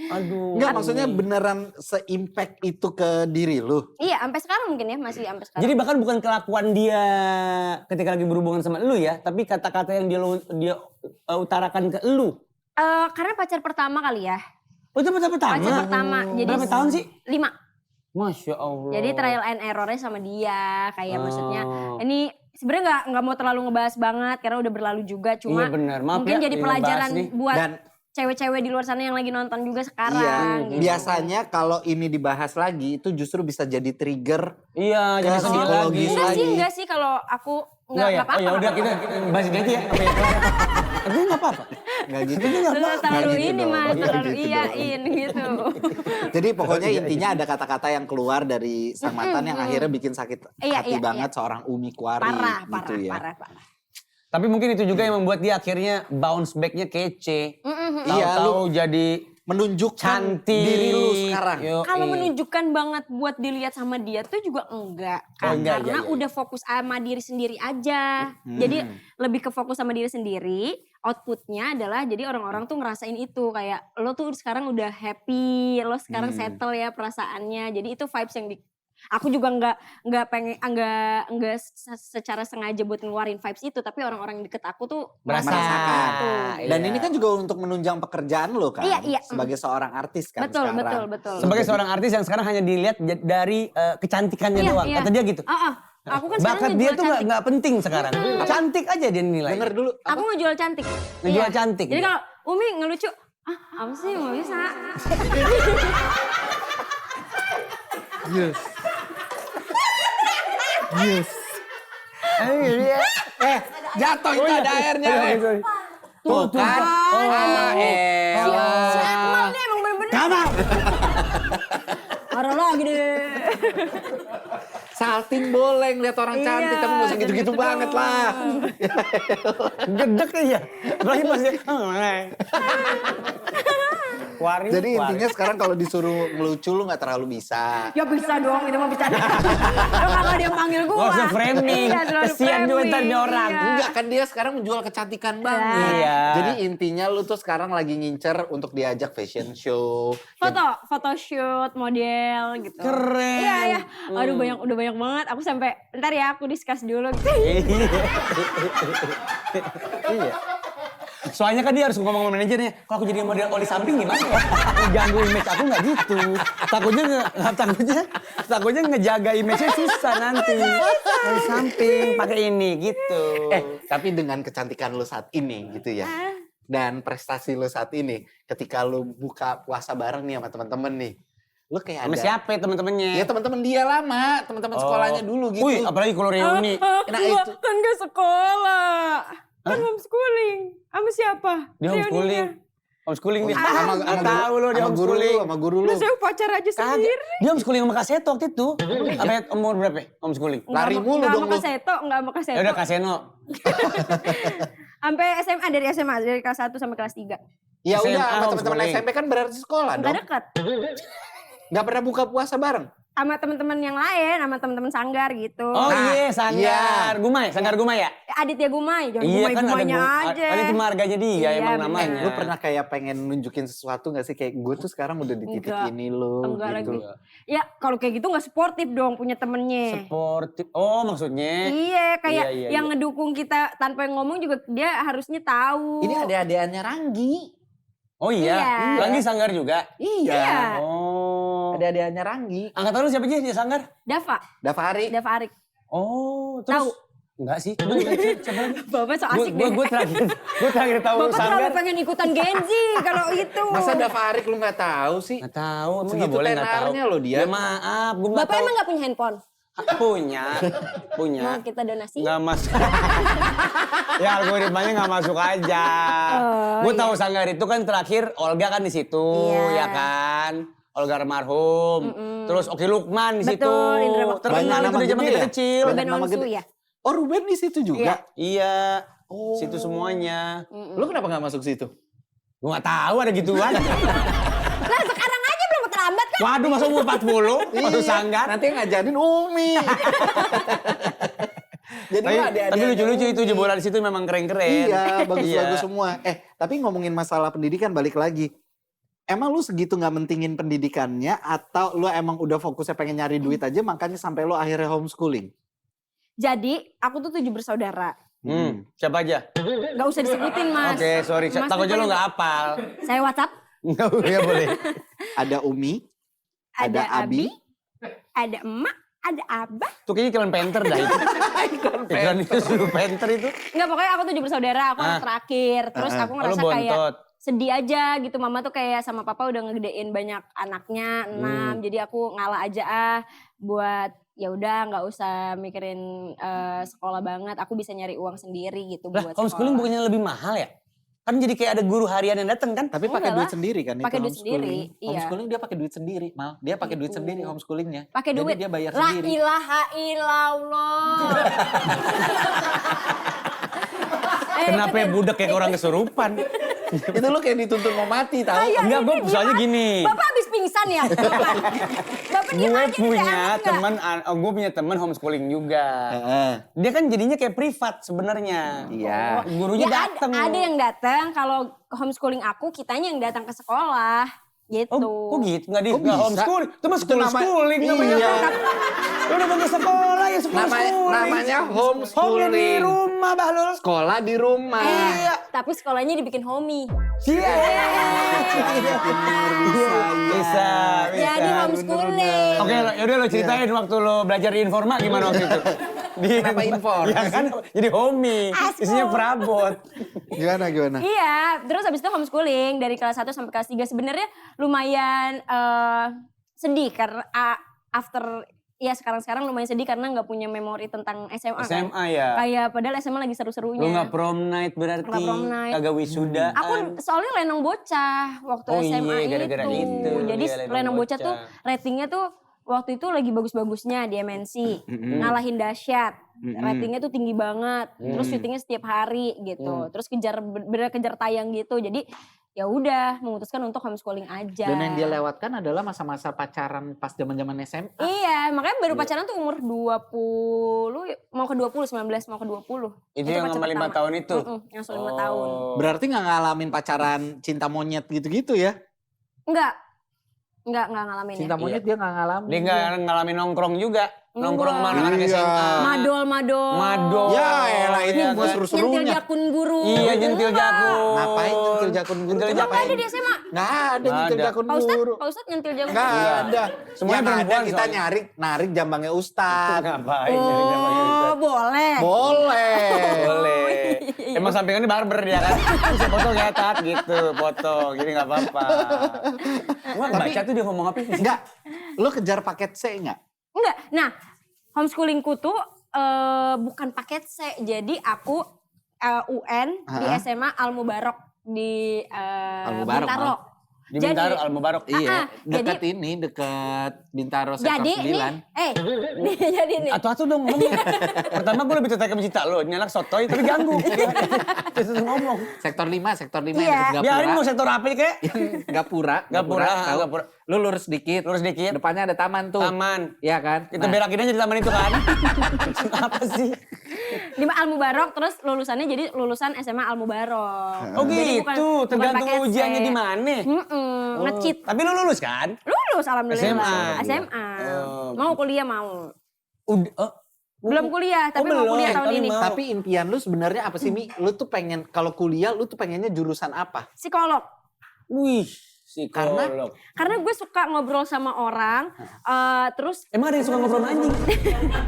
Aduh. Enggak maksudnya beneran se-impact itu ke diri lu? Iya, sampai sekarang mungkin ya, masih sampai sekarang. Jadi bahkan bukan kelakuan dia ketika lagi berhubungan sama lu ya, tapi kata-kata yang dia utarakan ke lu. Karena pacar pertama kali ya. Oh itu pacar pertama? Pacar pertama. Jadi Berapa tahun sih? 5. Masya Allah. Jadi trial and errornya sama dia. Kayak maksudnya Oh. ini sebenarnya nggak mau terlalu ngebahas banget karena udah berlalu juga. Cuma Iya benar. Maaf mungkin ya, jadi ngebahas pelajaran nih. buat Dan cewek-cewek di luar sana yang lagi nonton juga sekarang. iya, gitu. biasanya kalau ini dibahas lagi itu justru bisa jadi trigger. Iya, jadi Ke sedih lagi. psikologis lagi. Enggak sih kalau aku Enggak ya? apa-apa. Oh ya udah kita bahas ini aja ya. Apa ya? Tapi enggak apa-apa. Nggak gitu. Terlalu Nggak gitu ini dong. mas, Nggak terlalu gitu iyain gitu. Jadi pokoknya intinya ada kata-kata yang keluar dari sang mantan yang akhirnya bikin sakit Iya, hati iya, banget seorang Umi Kuari Parah. gitu ya. Tapi mungkin itu juga yang membuat dia akhirnya bounce back-nya kece. Iya, Tahu-tahu jadi Menunjukkan cantik. diri lu sekarang. Yoi. Kalau menunjukkan banget buat dilihat sama dia tuh juga enggak. Oh, Kan? enggak, Karena iya. udah fokus sama diri sendiri aja. Jadi lebih ke fokus sama diri sendiri. Outputnya adalah jadi orang-orang tuh ngerasain itu. Kayak lo tuh sekarang udah happy. Lo sekarang settle ya perasaannya. Jadi itu vibes yang aku juga nggak pengen nggak secara sengaja buat ngeluarin vibes itu. Tapi orang-orang yang deket aku tuh Merasakan. itu. Dan Iya. ini kan juga untuk menunjang pekerjaan lo kan. Iya. Sebagai seorang artis kan Betul. sekarang. sebagai seorang artis yang sekarang hanya dilihat dari kecantikannya Iya, doang. iya. Kata dia gitu. Aku kan Bakat sekarang dia ngejual tuh cantik. nggak penting sekarang. Cantik aja dia nilai. Denger dulu. Aku ngejual cantik. Ngejual cantik Jadi dia. kalau Umi ngelucu, apa sih nggak bisa. Jatuh itu ada airnya. Tuh kan. Si Akmal nih emang bener-bener. Salting boleh ngeliat orang cantik, tapi gak usah gitu-gitu banget lah. Gedek ya. Apalagi pas dia. Waris, Jadi intinya sekarang kalau disuruh ngelucu lu gak terlalu bisa. Ya bisa dong, itu mah bercanda. Lo gak ada yang panggil gue. Gak usah framing. Iya, terlalu Kesian juga ntar framing, nih orang. iya. Enggak kan dia sekarang menjual kecantikan banget. Iya. Jadi intinya lu tuh sekarang lagi ngincer untuk diajak fashion show. Photoshoot, model gitu. Keren. Iya, iya. Aduh udah banyak banget. Aku sampai, ntar ya aku discuss dulu gitu. Iya. Soalnya kan dia harus ngomong sama manajernya, kalau aku jadi model oli samping gimana ya? Ngeganggu image aku nggak gitu. Takutnya ngejaga image-nya susah nanti. Oli samping pakai ini gitu. Tapi dengan kecantikan lu saat ini gitu ya. Dan prestasi lu saat ini, ketika lu buka puasa bareng nih sama teman-teman nih. Lu kayak Sama ada siapa ya teman-temannya? ya teman-teman dia lama, teman-teman sekolahnya dulu gitu. Wih, apalagi kalau reuni. Nah, itu. Kan gak sekolah. Kan homeschooling. Sama siapa? Dia homeschooling. Homeschooling dia. Sama Tahu lo dia sama guru lu, homeschooling. sama guru lu. Nah, saya pacar aja sendiri. Kagak. Dia homeschooling sama Kak Seto waktu itu. Sampai umur berapa ya? Homeschooling. Lari mulu dong lu. Enggak sama Kak Ya Seto. udah Kak Seno. Sampai SMA, dari kelas 1 sampai kelas 3. Ya SMA udah, sama teman-teman homeschooling. SMP kan berarti sekolah Enggak dong. deket. Gak pernah buka puasa bareng. Sama teman-teman yang lain, sama teman-teman sanggar gitu. Oh Nah, iya, Sanggar. Gumai, Sanggar Gumai ya? Aditya Gumai, jangan Iya kan ada Gumai-Gumainya aja. Ada itu marganya dia Iya, emang bener. namanya. Lu pernah kayak pengen nunjukin sesuatu gak sih? Kayak gue tuh sekarang udah di titik Enggak. ini loh. Enggak gitu. lagi. Ya kalau kayak gitu gak sportif dong punya temennya. Sportif. Oh maksudnya. Iya, kayak Iya, yang iya. ngedukung kita tanpa ngomong juga dia harusnya tahu. Ini adik-adikannya Ranggi. Oh iya. Iya. Lagi Sanggar juga. Iya. Oh. Adik-adikannya Ranggi. Angkatan lu siapa aja dia Sanggar? Dava, Davari. Dava Arik. Oh, terus Tahu. enggak sih? Siapa lagi? Bapak so asik deh. Gue terakhir tahu Bapak terlalu Sanggar. pengen ikutan Gen Z kalau itu. Masa Davari lu gak tahu sih? Nggak tahu, emang Segitu nggak boleh nggak tahu. tenarnya loh dia. Ya maaf, gue nggak Bapak tahu. emang gak punya handphone? Punya. Mau kita donasi? Nggak masuk. Ya algoritmanya nggak masuk aja. Oh, Gue iya. tahu Sanggar itu kan terakhir Olga kan di situ, Iya. ya kan? Olga almarhum. Terus Oki Lukman di situ. Betul, Indra Bakti. Terkenal Banyak itu nama dari zaman gede kita ya? kecil. Banyak Ruben nama Onsu gede. ya? Oh Ruben di situ juga? Iya. Oh. Situ semuanya. Lu kenapa gak masuk situ? Gue nggak tahu ada gituan. Nah sekarang aja belum terlambat kan? Waduh, masa umur 40 masuk Sanggar. Nanti yang ngajarin Umi. Jadi lu adik-adik. Tapi lucu-lucu itu jebolan di situ memang keren-keren. Iya, bagus-bagus Iya. semua. Tapi ngomongin masalah pendidikan balik lagi. Emang lu segitu gak mentingin pendidikannya atau lu emang udah fokusnya pengen nyari duit aja makanya sampai lu akhirnya homeschooling? Jadi aku tuh 7 bersaudara. Siapa aja? Gak usah disebutin mas. Oke, sorry. Mas Takutnya tuh lo nggak hafal. Saya WhatsApp. Nggak boleh. Ada Umi, Ada ada Abi, ada emak, ada abah. Tuh kayaknya iklan Panther dah itu. Iklan itu suruh Panther itu. Enggak pokoknya aku 7 bersaudara, aku anak terakhir. Terus aku Lo ngerasa kayak bontot. sedih aja gitu. Mama tuh kayak sama papa udah ngegedein banyak anaknya, 6. Jadi aku ngalah aja buat ya udah nggak usah mikirin sekolah banget. Aku bisa nyari uang sendiri gitu Lah, buat homeschooling sekolah. bukannya lebih mahal ya? Kan jadi kayak ada guru harian yang datang kan? tapi pakai Enggak duit lah. sendiri kan itu Pakai duit homeschooling. sendiri, iya. Homeschooling dia pakai duit sendiri, Mal. Dia pakai duit Gitu. sendiri homeschoolingnya. Pakai Jadi duit. dia bayar La sendiri. ilaha illallah. Kenapa ya budak kayak orang kesurupan? Itu lu kayak dituntut mau mati tahu? Iya, Enggak, gue ini soalnya gimana? gini. Bapak habis pingsan ya? Bapak diem Gue aja, tidak punya aman nggak? teman, gue punya teman homeschooling juga. Heeh. Dia kan jadinya kayak privat sebenarnya. Iya. Gurunya Ya, datang. ada yang datang, kalau homeschooling aku kitanya yang datang ke sekolah. Gitu. Oh, kok gitu? Nggak Kok bisa? homeschooling? Itu mah Itu nama- schooling namanya. Iya. Lu udah pakai sekolah ya schooling. Namanya Home di homeschooling. rumah, Bahlul. Sekolah di rumah. Iya. Tapi sekolahnya dibikin homey. Iya. Bisa. Jadi homeschooling. Oke, yaudah lo ceritain waktu lo belajar di Informa gimana waktu itu? Kenapa Infor? Ya kan, jadi homey. Asku. Isinya perabot. Gimana? Iya, terus habis itu homeschooling dari kelas 1 sampai kelas 3 sebenarnya lumayan sedih karena after ya sekarang lumayan sedih karena nggak punya memori tentang SMA, kan. SMA ya? Kayak padahal SMA lagi seru-serunya. Lo gak prom night berarti? Nggak prom night. Kagak wisuda? Aku soalnya lenong bocah waktu Oh SMA iya, gara-gara itu. Jadi Dia lenong lenong bocah bocah. tuh ratingnya tuh waktu itu lagi bagus-bagusnya di MNC, ngalahin dahsyat. Ratingnya tuh tinggi banget. Terus syutingnya setiap hari gitu. Terus kejar tayang gitu. Jadi ya udah memutuskan untuk homeschooling aja. Dan yang dia lewatkan adalah masa-masa pacaran pas zaman-zaman SMA. Iya, makanya baru pacaran tuh umur 20, mau ke 20, 19 mau ke 20. Itu yang pacar sama 5 pertama. tahun itu? Yang 5 tahun. Berarti nggak ngalamin pacaran cinta monyet gitu-gitu ya? Enggak ngalamin Cinta ya. monyet dia nggak ngalamin. Dia nggak ngalamin nongkrong juga. Nongkrong sama anak Iya. SMA. Madol. Ya elah itu Iya, gue kan? seru-serunya. Nyentil jakun guru. Iya, nyentil jakun. Ngapain nyentil jakun guru? Nyentil tuh jakun. ngapain? Ada di SMA. Nggak ada Nggak nyentil ada. jakun Pak guru. Ustadz nyentil jakun Nggak guru. ada. Semuanya Yang ada perempuan kita soalnya. narik jambangnya Ustad. Ngapain? Oh, boleh. Boleh. Boleh. Emang sampingannya barber dia kan. Bisa foto ngetat gitu, foto. Jadi nggak apa-apa. Gua baca tuh dia ngomong apa sih? Enggak. Lo kejar paket C enggak? Enggak. Nah, homeschoolingku tuh bukan paket C. Jadi aku UN di SMA Al Mubarok di Al Mubarok, Bintaro. Di Bintaro, Al Mubarok. Iya. Dekat jadi- ini, dekat Bintaro sektor Jadi 9. nih, jadi nih. Atu-atu dong ngomongnya. Pertama gue lebih tertarik sama Cita lo, nyalak sotoy tapi ganggu. Terus ngomong. Sektor 5 Iya. yang dekat Biarin Gapura. mau sektor apa ya kayak? Gapura. Gapura. Lu lurus dikit. Lurus dikit. Depannya ada taman tuh. Taman. Iya kan? Kita berakin aja di taman itu kan. Apa sih? Di Al Mubarok, terus lulusannya jadi lulusan SMA Al Mubarok. Oh Jadi gitu, bukan tergantung paket C. ujiannya di mana. Ngecit. Tapi lu lulus kan? Lulus alhamdulillah. SMA. SMA. Oh. Mau kuliah mau. Udah. Belum kuliah, tapi mau belum. kuliah tahun Tapi ini. mau. Tapi impian lu sebenarnya apa sih, Mi? Lu tuh pengen kalau kuliah lu tuh pengennya jurusan apa? Psikolog. Wih, psikolog. Karena gue suka ngobrol sama orang, terus Emang ada yang suka ngobrol sama anjing?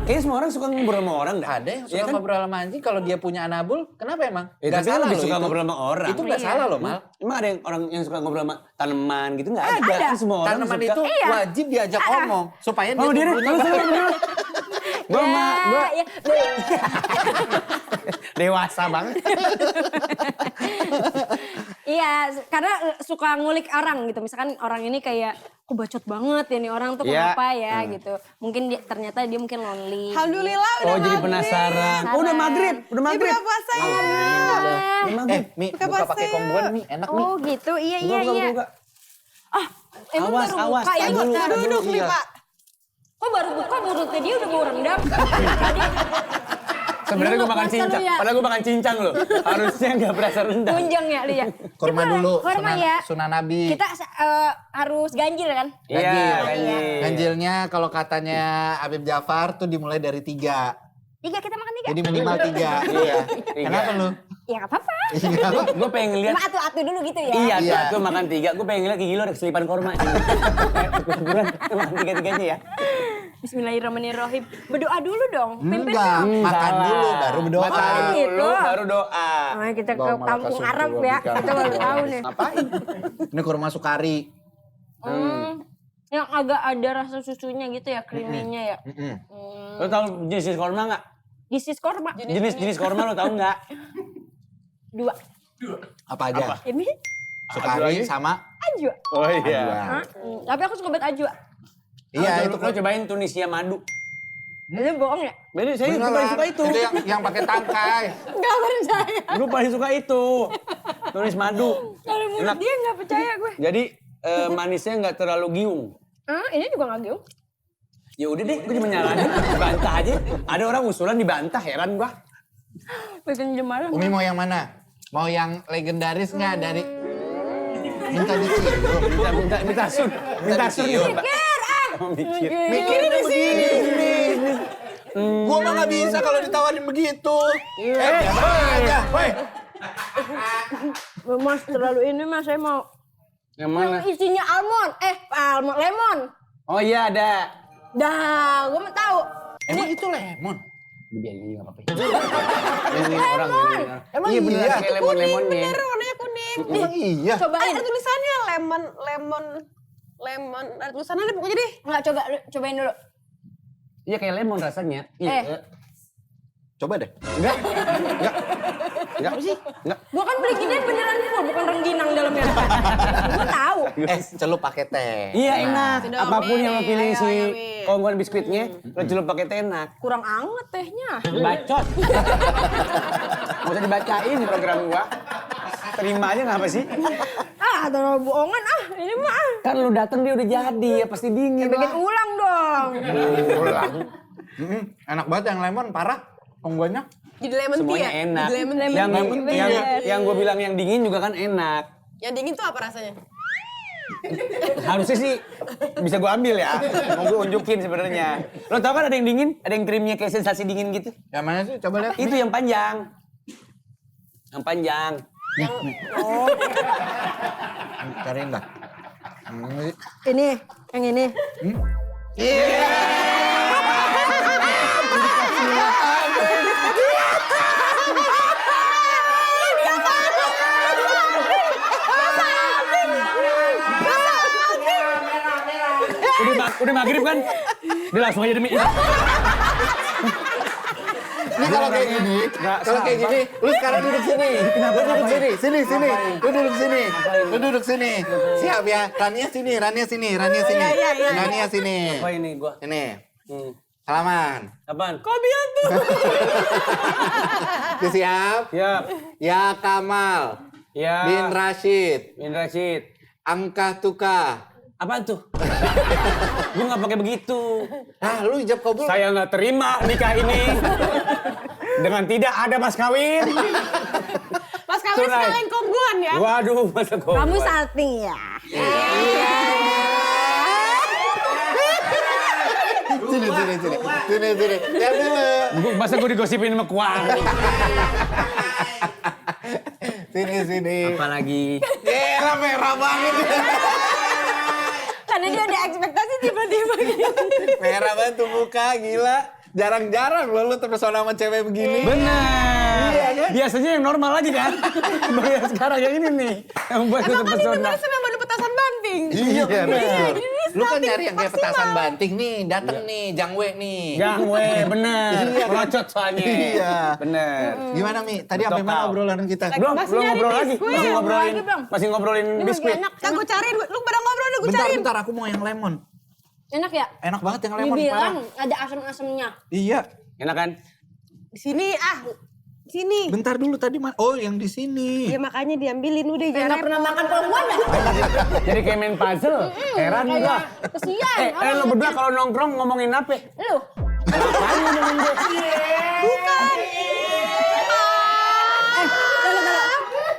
Kayaknya semua orang suka ngobrol sama orang dah. Ada yang suka Iya kan? ngobrol sama anjing kalau dia punya anabul. Kenapa emang? Ya, Nggak tapi kan salah lebih loh suka itu. ngobrol sama orang. Itu nggak Iya. salah loh, Mal. Emang ada yang orang yang suka ngobrol sama tanaman gitu nggak ada? Ada. Kan semua orang Tanaman suka. itu Iya. wajib diajak ngomong supaya dia Oh dia tumbuhnya gue ya, dewasa banget. iya, karena suka ngulik orang gitu. Misalkan orang ini kayak, kok bacot banget ya nih orang tuh Iya. kenapa ya gitu. Mungkin ternyata dia mungkin lonely. Alhamdulillah udah Oh jadi maghrib. penasaran. Oh udah maghrib, udah Ini maghrib. buka puasa ya. Udah maghrib. Mi, Buka buka pakai puasa. kongguan, Mi. Enak, Mi. Oh gitu, iya iya Buka, iya. buka. Emang Awas, baru awas, buka tak ini dulu. kok- Duduk nih Iya. Pak. Kok baru buka mulutnya dia udah bau rendang. Sebenarnya Lu gue nggak makan puasa cincang. lu ya? Padahal gue makan cincang loh. Harusnya nggak berasa rendah. Tunjang ya lu ya. Kurma Kita dulu. Kurma ya. Sunan Nabi. Kita harus ganjil kan? Iya, ganjil. Ganjilnya kalau katanya Habib Jafar tuh dimulai dari 3. 3 kita makan 3. Jadi minimal 3. Iya. Kenapa lu? Ya gak apa-apa. Iya. Gue pengen ngeliat. Cuma atu-atu dulu gitu ya. Iya, Iya. tuh makan 3. Gue pengen ngeliat gigi lo ada keselipan korma. Kuburan makan 3-3-nya ya. Bismillahirrahmanirrahim. Berdoa dulu dong. Pimpin Enggak, dong. makan salah. dulu baru berdoa. Makan gitu. dulu baru doa. Nah, kita ke Bawa kampung malaka Arab surga ya. berikan. Kita baru tahu nih. Ngapain? Ini kurma sukari. Yang agak ada rasa susunya gitu ya, creamy-nya ya. Lo tau jenis korma nggak? Gisis korma. Jenis korma lo tau nggak? 2. Apa aja? Ini Sukari sama ajwa. Oh ajwa. Hah? Tapi aku suka banget ajwa. Iya, itu lo cobain Tunisia madu. Itu bohong ya? Beda, saya Beneran. paling suka itu. Itu yang pakai tangkai. Gak percaya. Gue paling suka itu. Tunis madu. Kalau menurut Enak. dia gak percaya gue. Jadi manisnya nggak terlalu giung. Ini juga gak giung. Ya udah deh, gue cuma nyaranin. Bantah aja. Ada orang usulan dibantah, heran gua. Bikin jemaah. Umi mau yang mana? Mau yang legendaris nggak dari minta dicium? Minta sun. Minta sun. dicium. Oh, mikir. Mikirin begini. Gua mah nggak bisa kalau ditawarin begitu. Biasa aja. Woi. Mas terlalu ini mas, saya mau Yang mana? yang isinya almond. Almond, lemon. Oh iya ada. Dah, gue mau tahu. Emang itu lemon? Udah biarin aja nggak apa-apa. Ini orang ini. Emang Iya bener iya? kayak lemon-lemonnya. Bener warnanya kuning. Emang iya? Cobain. Ada tulisannya lemon. Ada tulisannya deh pokoknya deh. Enggak, cobain dulu. Iya kayak lemon rasanya. Iya. Eh. Coba deh. Enggak. Enggak sih. Enggak. Gua kan beli ginian beneran full, bukan rengginang dalamnya. Gua tahu. Celup pakai teh. Iya enak. Sudah, Apapun Mi. yang lo pilih Ayo, si ayo, Mi. kongguan biskuitnya, lo celup pakai teh enak. Kurang anget tehnya. Bacot. Gak usah dibacain program gua. Terima aja ngapa sih? Ah, ada bohongan ini mah. Kan lu dateng dia udah jadi, ya pasti dingin Bikin lah. ulang dong. Ulang. Enak banget yang lemon, parah. Kongguannya. Jadi lemon tea Semuanya ya? enak. Jadi lemon tea. Yang gue bilang yang dingin juga kan enak. Yang dingin tuh apa rasanya? Harusnya sih bisa gue ambil ya. Mau gue unjukin sebenarnya. Lo tau kan ada yang dingin? Ada yang krimnya kayak sensasi dingin gitu? Yang mana sih? Coba lihat. Itu yang panjang. Yang panjang. Cariin dah. Ini, yang ini. Udah maghrib kan? Udah langsung aja demi. Ini kalau kayak gini, lu sekarang duduk sini. Lu duduk sini, sini. Lu duduk sini. Lu duduk sini. Siap ya. Rania sini. Rania sini. Apa ini gua? Ini. Salaman. Apaan? Siap. Siap. Ya Kamal. Ya. Bin Rashid. Bin Rashid. Angkah Tuka. Apaan tuh? Gue nggak pakai begitu. Nah, lu ijab kabul. Saya nggak terima nikah ini dengan tidak ada mas kawin. Mas kawin Tunai. sekalian kongguan ya? Waduh, masa kok. Kamu salting ya? Sini. Ya dulu. Masa gue digosipin sama kuang. Sini. Apalagi. Yelah merah banget. Karena dia ada ekspektasi tiba-tiba gitu. Merah banget tuh muka, gila. Jarang-jarang loh lu terpesona sama cewek begini. Benar. Iya, kan? Biasanya yang normal aja kan. Baru yang sekarang yang ini nih. Yang buat gue Emang kan terpesona. bener senang ada petasan banting. Iya bener. Lu kan Salting nyari yang kayak maksimal. petasan banting nih, dateng nih, jangwe nih. Gangwe, bener. Iya, kan? Melocot soalnya. Iya. Bener. Gimana Mi? Tadi sampai mana Betul. obrolan kita? Belum Masih nyari ngobrol lagi. biskuit. Masih ngobrolin. Lagi, Bang. Masih ngobrolin biskuit. enak. Kan gue cariin, lu pada ngobrol deh gue cariin. Bentar, aku mau yang lemon. Enak ya? Enak banget yang lemon, Dibilang parah. ada asam-asamnya. Iya. Enak kan? Di sini sini. Bentar dulu tadi oh yang di sini. Ya makanya diambilin udah Kayak jangan nggak pernah makan kongguan ya? Jadi kayak main puzzle. Heran gua. Kesian. Lo berdua kalau nongkrong ngomongin apa? Lu. Apaan ngomongin gue? Bukan.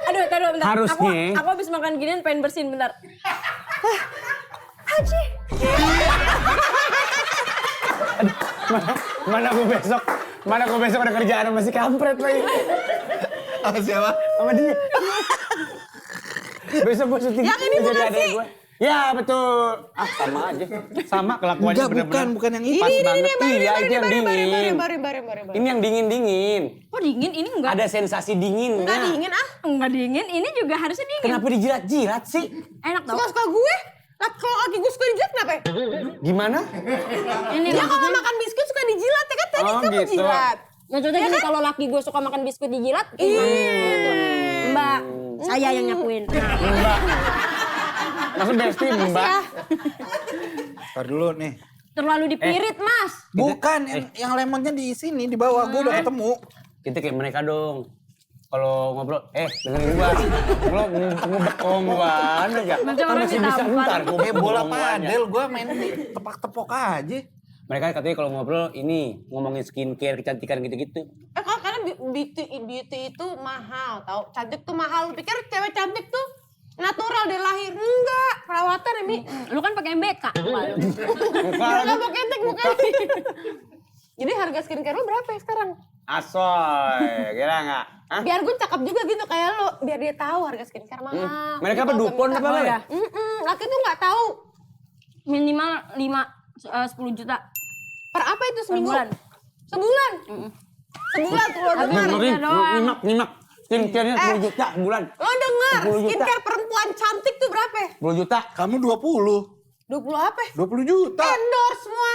Aduh, bentar. Harusnya. Aku habis makan ginian pengen bersihin bentar. Mana gue besok ada kerjaan sama si kampret lagi. Sama siapa? Sama dia. Besok gue syuting. Yang ini jadi bukan adek sih? gue. Ya betul. Sama aja. Sama kelakuannya Enggak, bener-bener. bukan yang ini. Pas banget. Iya itu yang dingin. Baru. Ini yang dingin-dingin. Kok dingin? Ini enggak. Ada sensasi dinginnya. Enggak dingin ah. Enggak dingin. Ini juga harusnya dingin. Kenapa dijilat-jilat sih? Enak tau. Suka-suka gue. Lah kalau laki gue suka dijilat kenapa ya? Gimana? Ini Dia loh. kalau makan biskuit suka dijilat ya kan tadi Oh, kamu gitu. jilat. Maksudnya gini, kalau laki gue suka makan biskuit dijilat, gitu. Mbak, saya yang nyapuin. Mbak. Maksud besti mbak. Ntar dulu nih. Terlalu dipirit, Mas. Bukan, yang lemonnya di sini, di bawah. Gue udah ketemu. Kita kayak mereka dong. Kalau ngobrol, dengerin gua. Lo ngebekong gua aja. Macam Kan orang masih bisa ditampar. ntar gua Kayak bola ngomong aja. padel, gue main tepok-tepok aja. Mereka katanya kalau ngobrol ini ngomongin skincare, kecantikan gitu-gitu. Karena beauty itu mahal tau. Cantik tuh mahal. Lu pikir cewek cantik tuh natural dari lahir? Enggak. Perawatan ya Mi. Lu kan pakai MBK. Enggak pakai tek bukan. Jadi harga skincare lu berapa ya sekarang? Asoy, kira nggak? Hah? Biar gue cakep juga gitu kayak lo. Biar dia tahu harga skincare mahal. Mereka apa dupon apa apa ya? Laki tuh nggak tahu. Minimal 10 juta Per apa itu per seminggu? bulan. Sebulan? Sebulan tuh lo Habis dengar. itu doang. Nyimak. Skincare-nya 10 juta bulan. Lo denger 10 juta. skincare perempuan cantik tuh berapa? 10 juta. Kamu 20. 20 apa? 20 juta. Endorse semua.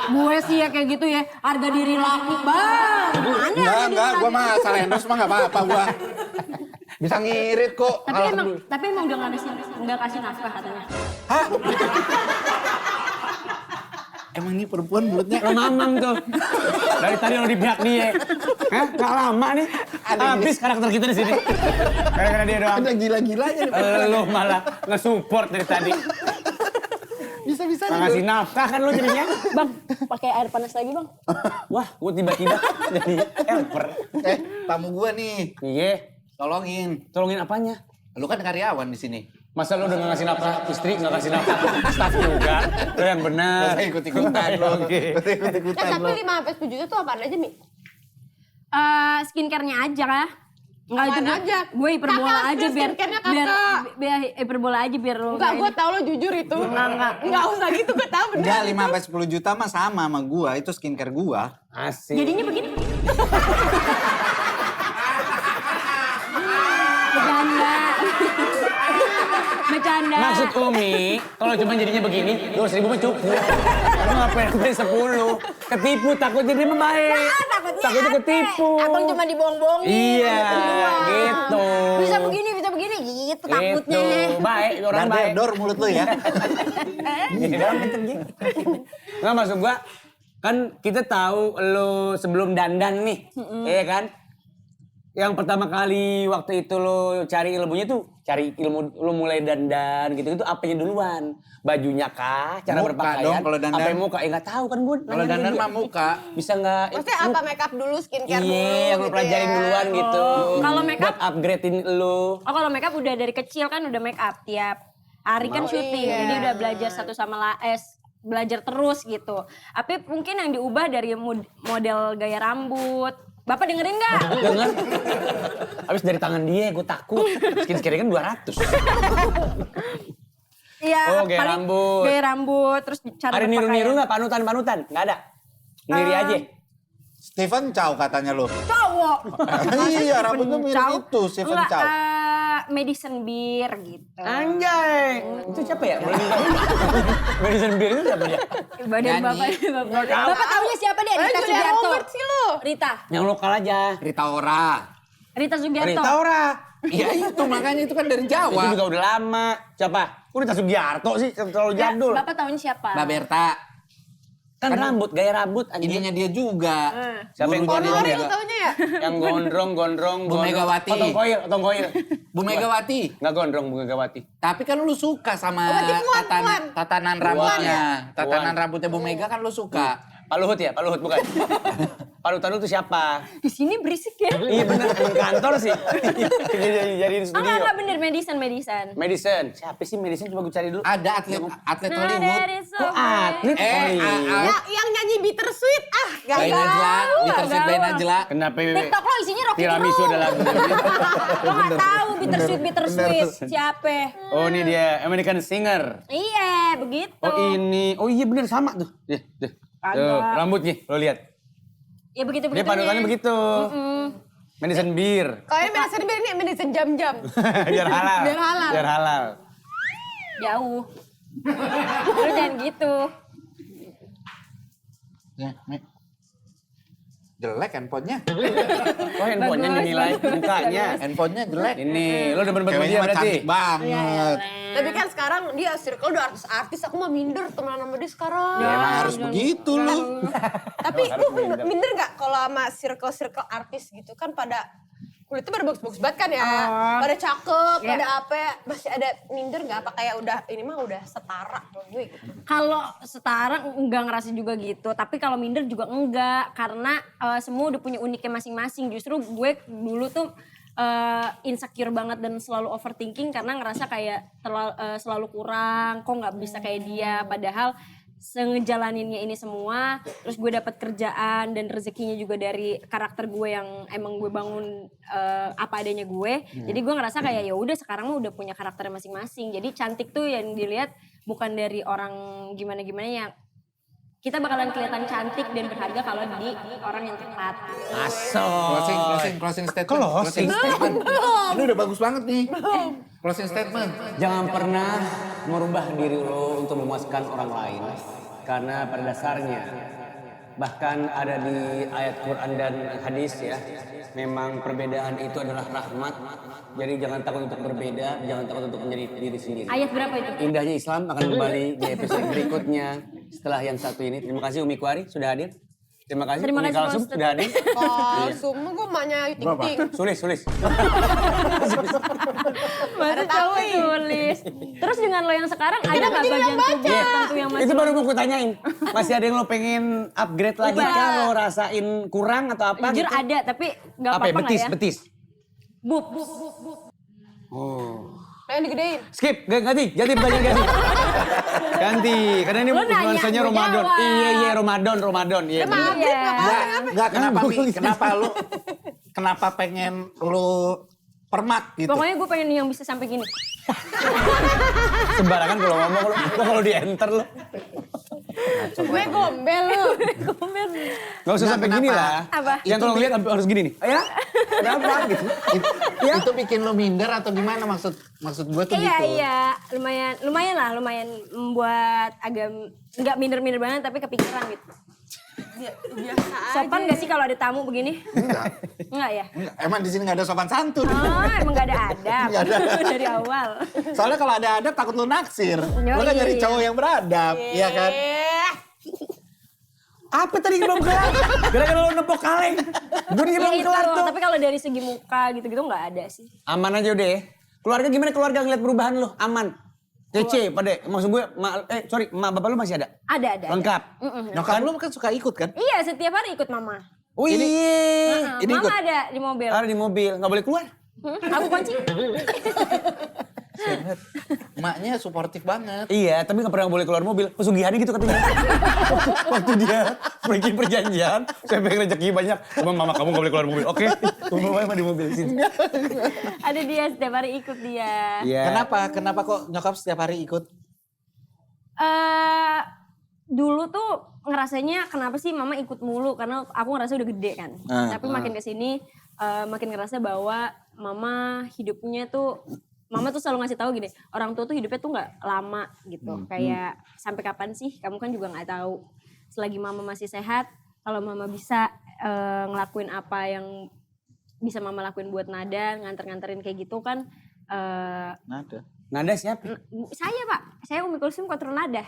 Gue sih ya kayak gitu ya, harga diri laki bang. Mana Enggak, gua mah asal endorse mah nggak apa-apa gua. Bisa ngirit kok. Tapi emang udah nggak kasih nafkah katanya. Hah? Emang ini perempuan mulutnya Lo mamang tuh. Dari tadi lo di pihak dia. Hah? Gak lama nih. Habis karakter kita di sini. Gara-gara dia doang. ada gila-gilanya nih. Lo malah nge-support dari tadi. Bisa-bisa Nggak ngasih nafkah kan lo jadinya. Bang, pakai air panas lagi bang. Wah, gue tiba-tiba jadi helper. Tamu gua nih. Iya. Tolongin Apanya? Lu kan karyawan di sini. Masa lo udah nggak ngasih nafkah istri, nggak kasih nafkah staff juga? Lo yang benar. Masa ikut-ikutan lo. Oke. Ikut-ikutan lo. Tapi 5-10 juta tuh apaan aja, Mi? Skincare-nya aja kah? Enggak Apaan itu aja? gue hiperbola Kakak, aja biar skincare-nya kakak. biar hiperbola aja biar lo. Enggak, gue tau lo jujur itu. Enggak usah gitu, gue tau bener. Enggak, 5-10 juta mah sama gua. Itu skincare gua. Asik. Jadinya begini. Bercanda. Maksud Umi, kalau cuma jadinya begini, 200.000 mah cukup. Kamu ngapain sampai 10? Ketipu, takutnya dia membaik. Takutnya ketipu. Abang cuma dibohong-bohongin. Iya, gitu. Bisa begini gitu takutnya. Gitu. Baik, orang Dan baik. dor mulut lu ya. Gini doang kenceng gitu. Nggak, maksud gua, kan kita tahu lo sebelum dandan nih, iya kan? Yang pertama kali waktu itu lo cari ilmunya tuh, cari ilmu lo mulai dandan gitu-gitu apanya duluan? Bajunya kah? Cara Muka berpakaian? dong kalau dandan. Apa muka? Nggak tahu kan gue. Kalau dandan mah muka. Bisa nggak? Maksudnya apa, make up dulu, skincare dulu Iya, yang lo gitu pelajarin ya. duluan gitu. Kalau make up? Buat upgradein lo. Oh kalau makeup udah dari kecil kan udah make up tiap hari kan syuting, iya. jadi udah belajar satu sama belajar terus gitu. Tapi mungkin yang diubah dari model gaya rambut. Bapak dengerin nggak? Dengar? Habis dari tangan dia, gue takut. Skincare kan 200. Iya. Oh, gaya paling rambut. Gaya rambut, terus cara Ada berpakaian. niru-niru nggak panutan-panutan? Nggak ada. Sendiri aja. Stephen Chow katanya lu. Cowok. Iya, rambutnya mirip Chow? itu, Stephen Enggak, Chow. Medicine Beer gitu. Anjay. Itu siapa ya? Medicine Beer itu siapa dia? Badan Nyanyi. bapak. Bapak taunya siapa dia? Rita Julia Sugiarto. Robert sih lo. Rita. Yang lokal aja. Rita Ora. Rita Sugiarto. Rita Ora. Iya itu, makanya itu kan dari Itu Jawa. juga udah lama. Siapa? Kok Rita Sugiarto sih? Terlalu Ya, jadul. Bapak taunya siapa? Mbak Berta. Kan rambut, gaya rambut anjing. Ininya dia juga. Siapa yang Gurunya gondrong Honore ya? lo taunya ya? Yang gondrong. Bu Megawati. Otong koil. Bu Megawati. Nggak gondrong Bu Megawati. Tapi kan lu suka sama Berarti puan. tatanan rambutnya. Tatanan rambutnya Bu Mega kan lu suka. Pak Luhut ya? Pak Luhut bukan? Pak Luhut itu siapa? Di sini berisik ya. Iya bener, emang kantor sih. Jadiin studio. Enggak bener medicine. Medicine. Siapa sih Medicine? Coba gue cari dulu. Ada atlet Hollywood. Kok atlet? Ya, yang nyanyi Bittersweet. By Najla, Bittersweet by gaul. Najla. Kenapa? TikTok lo isinya Rocky Tiramisu Gerung. ada lagu. Lo gak tahu bittersweet siapa? Oh ini dia, American Singer. Iya begitu. Oh ini, oh iya bener sama tuh. Tuh, Kagak. rambutnya, lo lihat. Ya begitu Dia panutannya begitu. Medicine Beer. Kalau ini medicine beer, ini medicine jam-jam. Biar halal. Biar halal. Biar halal. Jauh. Lo jangan gitu. Ya, Mek. Jelek handphonenya. Oh handphonenya dinilai mukanya. Handphonenya jelek. Ini, lo demen banget Ceweknya dia mah berarti. cantik banget. Tapi kan sekarang dia circle udah artis-artis, aku mah minder temenan sama dia sekarang. Ya emang harus begitu lu. Tapi lu minder gak kalau sama circle-circle artis gitu kan pada kulitnya pada bagus-bagus banget kan ya. Pada cakep, Iya. pada apa, masih ada minder gak? Apa kayak udah, ini mah udah setara menurut gue gitu. Kalau setara enggak ngerasa juga gitu, tapi kalau minder juga enggak karena semua udah punya uniknya masing-masing. Justru gue dulu tuh insecure banget dan selalu overthinking karena ngerasa kayak selalu kurang, kok nggak bisa kayak dia. Padahal ngejalaninnya ini semua, terus gue dapat kerjaan dan rezekinya juga dari karakter gue yang emang gue bangun apa adanya gue. Jadi gue ngerasa kayak ya udah sekarang mah udah punya karakter masing-masing. Jadi cantik tuh yang dilihat bukan dari orang gimana-gimana, yang kita bakalan kelihatan cantik dan berharga kalau di orang yang tepat. Closing statement. Closing statement. Ini udah bagus banget nih. Closing statement. Jangan pernah merubah diri lo untuk memuaskan orang lain. Karena pada dasarnya bahkan ada di ayat Quran dan hadis ya, memang perbedaan itu adalah rahmat. Jadi jangan takut untuk berbeda, jangan takut untuk menjadi diri sendiri. Ayat berapa itu? Indahnya Islam akan kembali di episode berikutnya setelah yang satu ini. Terima kasih Umi Kuari sudah hadir. Terima kasih Terima Umi kasih, Kalsum Pak sudah hadir. Kalsum, gue maknya Ayu Ting Ting. Sulis. Baru tahu tulis. Terus dengan lo yang sekarang ada nggak bagian tubuh tertentu yang masih Itu baru mau kutanyain. Masih ada yang lo pengen upgrade lagi Ubah. kah? Lo rasain kurang atau apa? jujur gitu? ada tapi nggak Apa ya? apa-apa nggak ya? Betis. Bub. Oh. Pengen digedein. Skip, ganti pertanyaan ganti. Karena ini Lo nanya, nuansanya gue Ramadan. jawab. Iya, Ramadan. Iya. Emang bener. upgrade nggak apa-apa. Enggak, kenapa Kan Mi? Kenapa pengen lu permak gitu? Pokoknya gue pengen yang bisa sampai gini. Sembarangan kalau ngomong lo kalau di enter lo. Gue gombel lu. Gak usah sampai gini lah. Apa? Yang kalau ngeliat harus gini nih. Ya, kenapa gitu? Itu bikin lu minder atau gimana maksud gua tuh gitu? Iya, lumayan membuat agak nggak minder-minder banget tapi kepikiran gitu. Biasa aja. Sopan gak sih kalau ada tamu begini? Enggak. Enggak ya? Enggak. Emang di sini nggak ada sopan santun. Oh, emang gak ada adab Nggak ada. dari awal. Soalnya kalau ada adab takut lu naksir. Lu kan Yoi. jadi cowok yang beradab, iya kan? Apa tadi belum kelar? Gara-gara lo nepok kaleng. Bunyi Ya belum itu, kelar tuh. tapi kalau dari segi muka gitu-gitu nggak ada sih. Aman aja udah ya. Keluarga gimana keluarga ngeliat perubahan lo? Aman. Kece pada maksud gue emak bapak lu masih ada? Ada. Lengkap. Nyokap lu kan suka ikut kan? Iya, setiap hari ikut mama. Oh iya. Ini Mama ikut. ada di mobil. Ada di mobil, nggak boleh keluar. Aku kunci. Emaknya suportif banget. Iya, tapi nggak pernah boleh keluar mobil. Pesugihannya gitu katanya. Waktu dia pergi perjanjian, saya pengen rezeki banyak. Cuma mama kamu nggak boleh keluar mobil. Oke, mama emang di mobil sini. Ada dia setiap hari ikut dia. Iya. Kenapa kok nyokap setiap hari ikut? Dulu tuh ngerasanya kenapa sih mama ikut mulu karena aku ngerasa udah gede kan. Tapi makin kesini makin ngerasa bahwa mama tuh selalu ngasih tahu gini, orang tua tuh hidupnya tuh nggak lama gitu. Kayak sampai kapan sih? Kamu kan juga nggak tahu. Selagi mama masih sehat, kalau mama bisa ngelakuin apa yang bisa mama lakuin buat Nada, nganter-nganterin kayak gitu kan. Nada siapa? Saya Pak, saya Umi Kulsum kontrol Nada.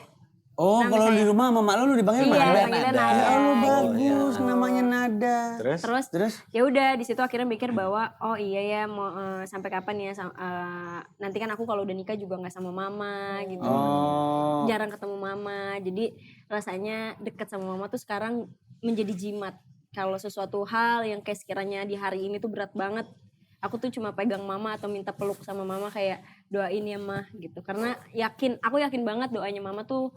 Oh, Nama kalau saya. di rumah mama lu dipanggil Iya, Nada. panggilnya Nada. Ya lu bagus, namanya Nada. Terus ya udah di situ akhirnya mikir bahwa oh iya ya mau sampai kapan ya nanti kan aku kalau udah nikah juga nggak sama mama gitu. Oh. Jarang ketemu mama. Jadi rasanya deket sama mama tuh sekarang menjadi jimat. Kalau sesuatu hal yang kayak sekiranya di hari ini tuh berat banget, aku tuh cuma pegang mama atau minta peluk sama mama kayak doain ya mah gitu. Karena aku yakin banget doanya mama tuh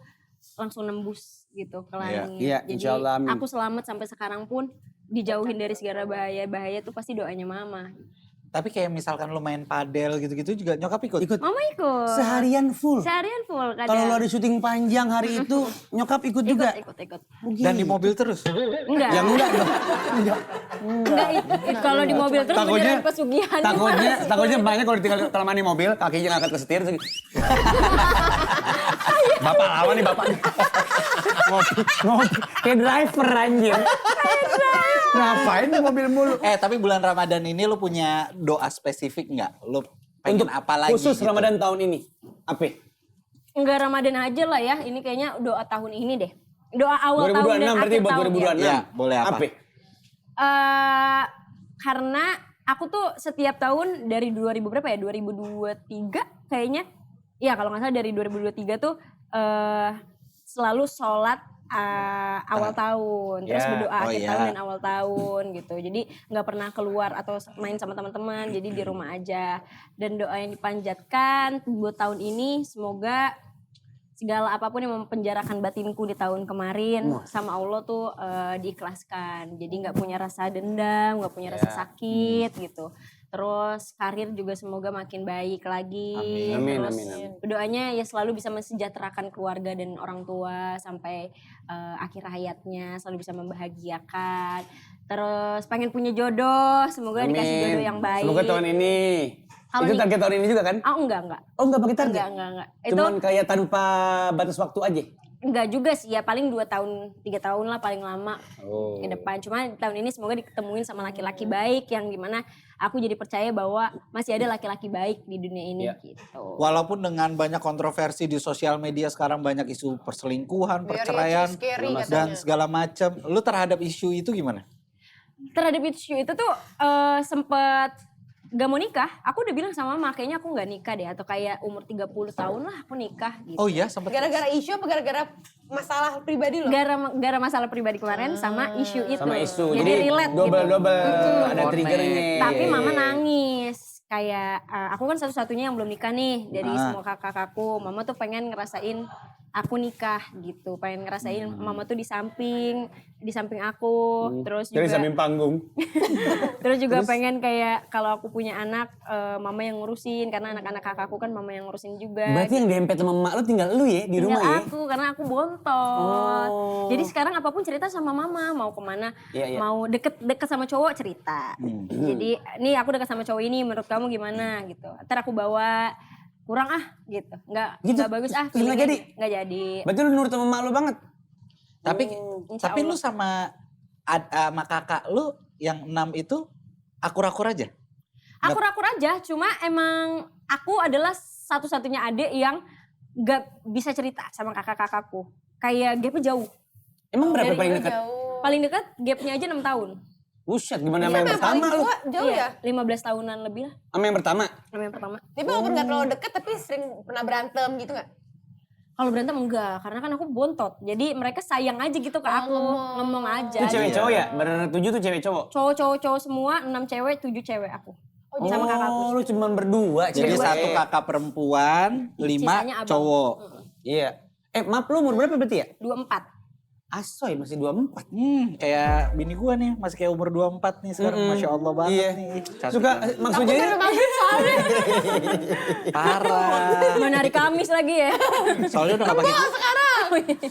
langsung nembus gitu ke langit. Iya, Jadi insyaallah, amin. aku selamat sampai sekarang pun dijauhin dari segala bahaya tuh pasti doanya mama. Tapi kayak misalkan lu main padel gitu-gitu juga nyokap ikut? Mama ikut. Seharian full. Seharian full kadang. Kalau lo ada syuting panjang hari itu, nyokap ikut juga. Ikut. Dan di mobil terus? Enggak. Yang enggak dong. Enggak, kalau di mobil terus beneran pesugihan. Takutnya banyak kalau ditinggal kelamaan di mobil, kakinya ngangkat ke setir. Bapak lama nih bapak. Ngopi. Kayak driver anjir. Ngapain di mobil mulu? Tapi bulan Ramadan ini lu punya doa spesifik nggak? Lu pengen Untuk apa lagi? khusus gitu? Ramadan tahun ini. Apa? Enggak Ramadan aja lah ya. Ini kayaknya doa tahun ini deh. Doa awal tahun 2026 dan berarti akhir buat tahun. 2026. Iya, boleh apa? Karena aku tuh setiap tahun dari 2000 berapa ya? 2023 kayaknya. Iya kalau nggak salah dari 2023 tuh selalu sholat awal tahun, terus berdoa akhir tahun dan awal tahun gitu. Jadi nggak pernah keluar atau main sama teman-teman, jadi di rumah aja. Dan doa yang dipanjatkan buat tahun ini semoga segala apapun yang mempenjarakan batinku di tahun kemarin sama Allah tuh diikhlaskan. Jadi nggak punya rasa dendam, nggak punya rasa sakit gitu. Terus karir juga semoga makin baik lagi. Amin, Terus amin. doanya ya selalu bisa mensejahterakan keluarga dan orang tua sampai akhir hayatnya, selalu bisa membahagiakan. Terus pengen punya jodoh, semoga dikasih jodoh yang baik. Semoga tahun ini. Kalau Itu target tahun ini juga kan? Oh enggak. Oh enggak pakai target? Enggak. Cuman kayak tanpa batas waktu aja? Enggak juga sih ya, paling 2 tahun, 3 tahun lah paling lama Oh. ke depan. Cuma tahun ini semoga diketemuin sama laki-laki baik yang dimana aku jadi percaya bahwa masih ada laki-laki baik di dunia ini Iya. gitu. Walaupun dengan banyak kontroversi di sosial media sekarang banyak isu perselingkuhan, Very perceraian scary dan katanya. segala macam. Lu terhadap isu itu gimana? Terhadap isu itu tuh sempet gak mau nikah. Aku udah bilang sama mama kayaknya aku gak nikah deh. Atau kayak umur 30 tahun lah aku nikah gitu. Oh iya, sempat Gara-gara isu apa gara-gara masalah pribadi lo? Gara masalah pribadi kemarin sama isu itu. Sama isu. Jadi relate double gitu. ada triggernya. Tapi mama nangis. Kayak aku kan satu-satunya yang belum nikah nih dari semua kakak-kakakku. Mama tuh pengen ngerasain aku nikah gitu. Pengen ngerasain mama tuh di samping aku. Terus Dari juga samping panggung. terus juga pengen kayak kalau aku punya anak mama yang ngurusin karena anak-anak kakakku kan mama yang ngurusin juga. Berarti yang dempet sama emak lu tinggal lu ya di Tinggal rumah ya? aku karena aku bontot. Oh. Jadi sekarang apapun cerita sama mama, mau kemana, Iya, iya. mau deket sama cowok cerita. Jadi nih aku deket sama cowok ini, menurut kamu gimana gitu. Ntar aku bawa kurang gitu, Gitu? nggak bagus Terus feeling nggak jadi? nggak jadi. Berarti lu nurut sama emak lu banget? Tapi Insya tapi lu Allah. sama kakak lu yang 6 itu akur-akur aja. Akur-akur aja, cuma emang aku adalah satu-satunya adik yang nggak bisa cerita sama kakak-kakakku. Kayak gapnya jauh. Emang berapa Dari paling dekat? Paling dekat gapnya aja 6 tahun. Buset, gimana sama yang pertama lu? Jauh ya? 15 tahunan lebih lah Sama yang pertama? sama yang pertama. Tapi walaupun gak terlalu deket tapi sering pernah berantem gitu gak? Kalau berantem enggak, karena kan aku bontot. Jadi mereka sayang aja gitu ke aku, ngomong aja. Itu cewek cowok ya? Bener 7 tuh cewek cowok? Cowok semua, 6 cewek, 7 cewek aku. Sama kakakku. Oh, lu cuma berdua Jadi cewek. satu kakak perempuan, 5 Sisanya abang. cowok. Iya. Maaf lu umur berapa berarti ya? 24. Asoy masih 24. Kayak bini gua nih, masih kayak umur 24 nih sekarang. Masya Allah banget Iya. nih. Cantik Suka banget. maksudnya Parah. Mana hari Kamis lagi ya? Soalnya udah gak pakai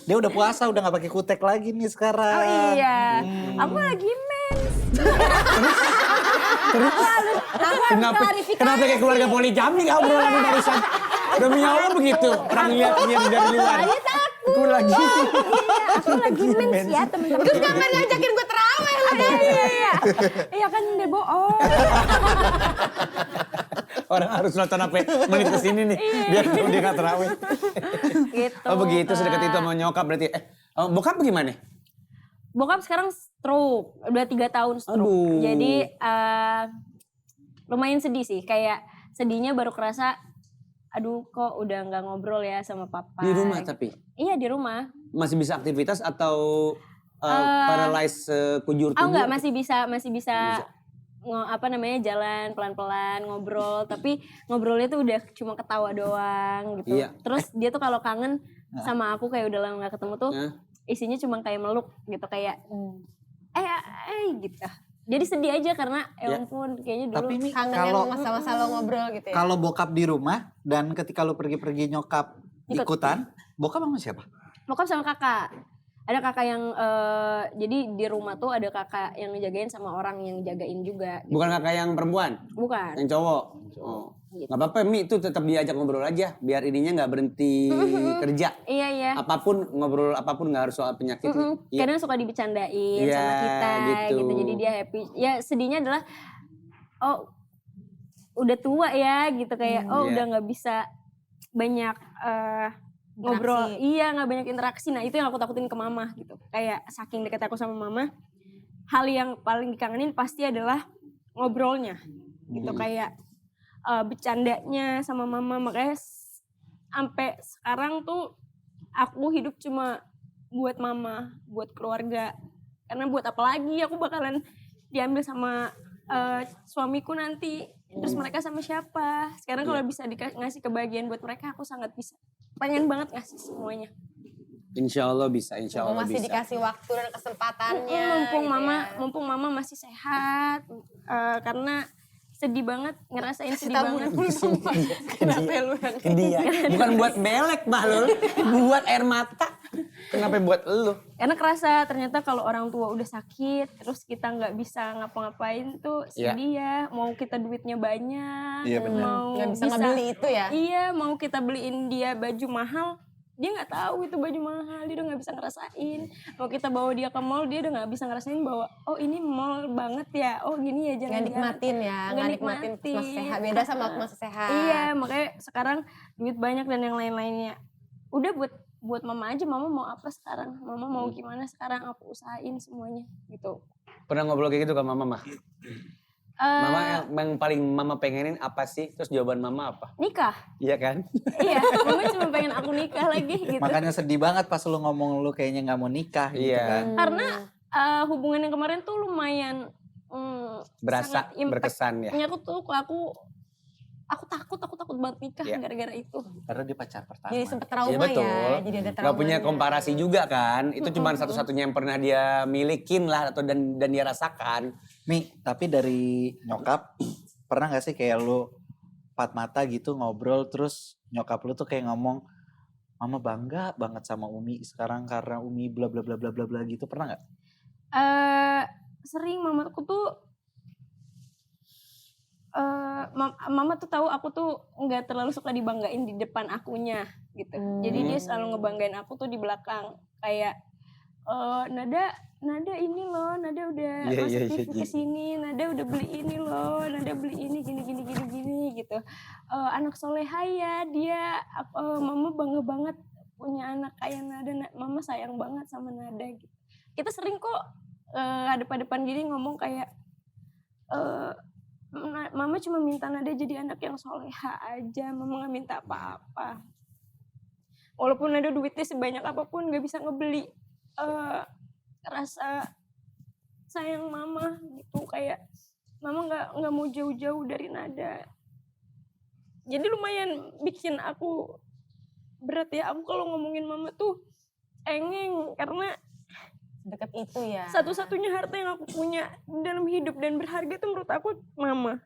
Dia udah puasa, udah gak pakai kutek lagi nih sekarang. Oh iya, aku lagi mens. kenapa kayak keluarga poligami gak obrolan barusan? Demi Allah begitu. Orang lihatnya dari luar. Aku lagi. Aku lagi mens ya teman-teman. Terus ngapain ngajakin gue terawih lu? Iya kan dia bohong. Orang harus nonton apa menit kesini nih. Biar tahu dia gak terawih. Gitu. Oh begitu, sedekat itu sama nyokap berarti. Bokap gimana? Bokap sekarang stroke, udah 3 tahun stroke. Aduh. Jadi lumayan sedih sih, kayak sedihnya baru kerasa, aduh kok udah nggak ngobrol ya sama papa. Di rumah tapi? Iya di rumah. Masih bisa aktivitas atau paralyzed kujur tubuh? Oh enggak, masih bisa jalan pelan-pelan ngobrol, tapi ngobrolnya tuh udah cuma ketawa doang gitu. Iya. Terus dia tuh kalau kangen sama aku kayak udah lama gak ketemu tuh, Hah? isinya cuma kayak meluk gitu, kayak gitu. Jadi sedih aja karena ya ampun kayaknya dulu. Tapi ini Kangen kalau yang masa-masa lo ngobrol gitu ya? kalau bokap di rumah dan ketika lu pergi-pergi nyokap Ikut. ikutan, bokap sama siapa? Bokap sama kakak. Ada kakak yang jadi di rumah tuh ada kakak yang ngejagain sama orang yang jagain juga. Bukan kakak yang perempuan? Bukan. Yang cowok? Oh. Gitu. Gak apa-apa Mi, itu tetap diajak ngobrol aja. Biar ininya gak berhenti kerja. Iya iya. Apapun, ngobrol apapun gak harus soal penyakit. Iya. Kadang suka dibecandain Iya, sama kita gitu. gitu. Jadi dia happy. Ya sedihnya adalah udah tua ya gitu, kayak Iya. udah nggak bisa banyak ngobrol. Iya, nggak banyak interaksi. Nah, itu yang aku takutin ke mama gitu. Kayak saking dekat aku sama mama, hal yang paling dikangenin pasti adalah ngobrolnya. Gitu kayak bercandanya sama mama. Makanya sampai sekarang tuh aku hidup cuma buat mama, buat keluarga. Karena buat apa lagi aku bakalan diambil sama suamiku nanti. Terus mereka sama siapa? Sekarang kalau bisa ngasih kebahagiaan buat mereka, aku sangat bisa. Pengen banget ngasih semuanya. Insya Allah bisa, insya Allah masih bisa. dikasih waktu dan kesempatannya. Mumpung mama masih sehat. Karena sedih banget, ngerasain sedih banget. Kenapa lu yang Ke dia. Bukan buat belek Bahlul, buat air mata. Kenapa buat lu? Karena kerasa ternyata kalau orang tua udah sakit, terus kita nggak bisa ngapa-ngapain tuh sedih ya. Mau kita duitnya banyak, Iya, benar. mau nggak bisa ngebeli itu ya? Iya, mau kita beliin dia baju mahal, Dia nggak tahu itu baju mahal, dia udah nggak bisa ngerasain. Kalau kita bawa dia ke mall, dia udah nggak bisa ngerasain bahwa oh ini mall banget ya, oh gini ya Nggak jalan-jalan. nikmatin ya, nggak nikmatin masa sehat. Beda sama masa sehat. Iya, makanya sekarang duit banyak dan yang lain-lainnya. Udah buat mama aja, mama mau apa sekarang, mama mau gimana sekarang, aku usahain semuanya gitu. Pernah ngobrol kayak gitu sama mama? Mama yang paling mama pengenin apa sih? Terus jawaban mama apa? Nikah. Iya kan? Iya, mama cuma pengen aku nikah lagi gitu. Makanya sedih banget pas lu ngomong lu kayaknya nggak mau nikah gitu Iya. kan. Karena hubungan yang kemarin tuh lumayan Berasa sangat impact. berkesan ya. Aku takut banget nikah Iya. gara-gara itu. Karena dia pacar pertama. Jadi sempet trauma Iya betul. ya. Jadi ada trauma. Gak punya komparasi juga kan. Itu cuma satu-satunya yang pernah dia milikin lah atau dan dia rasakan. Mi, tapi dari nyokap pernah gak sih kayak lu empat mata gitu ngobrol terus nyokap lu tuh kayak ngomong mama bangga banget sama Umi sekarang karena Umi bla bla bla bla bla bla gitu, pernah nggak? Sering mamaku tuh mama tuh tahu aku tuh nggak terlalu suka dibanggain di depan akunya gitu. Jadi dia selalu ngebanggain aku tuh di belakang kayak Nada ini loh, Nada udah masuk TV kesini, Nada udah beli ini loh, Nada beli ini gini gitu. Anak soleha ya dia, mama bangga banget punya anak kayak Nada, mama sayang banget sama Nada gitu. Kita sering kok hadap-hadapan gini ngomong kayak mama cuma minta Nada jadi anak yang soleha aja, mama gak minta apa-apa. Walaupun Nada duitnya sebanyak apapun gak bisa ngebeli rasa sayang mama gitu, kayak mama nggak mau jauh-jauh dari Nada. Jadi lumayan bikin aku berat ya, aku kalau ngomongin mama tuh cengeng karena Deket itu ya. satu-satunya harta yang aku punya dalam hidup dan berharga tuh menurut aku mama.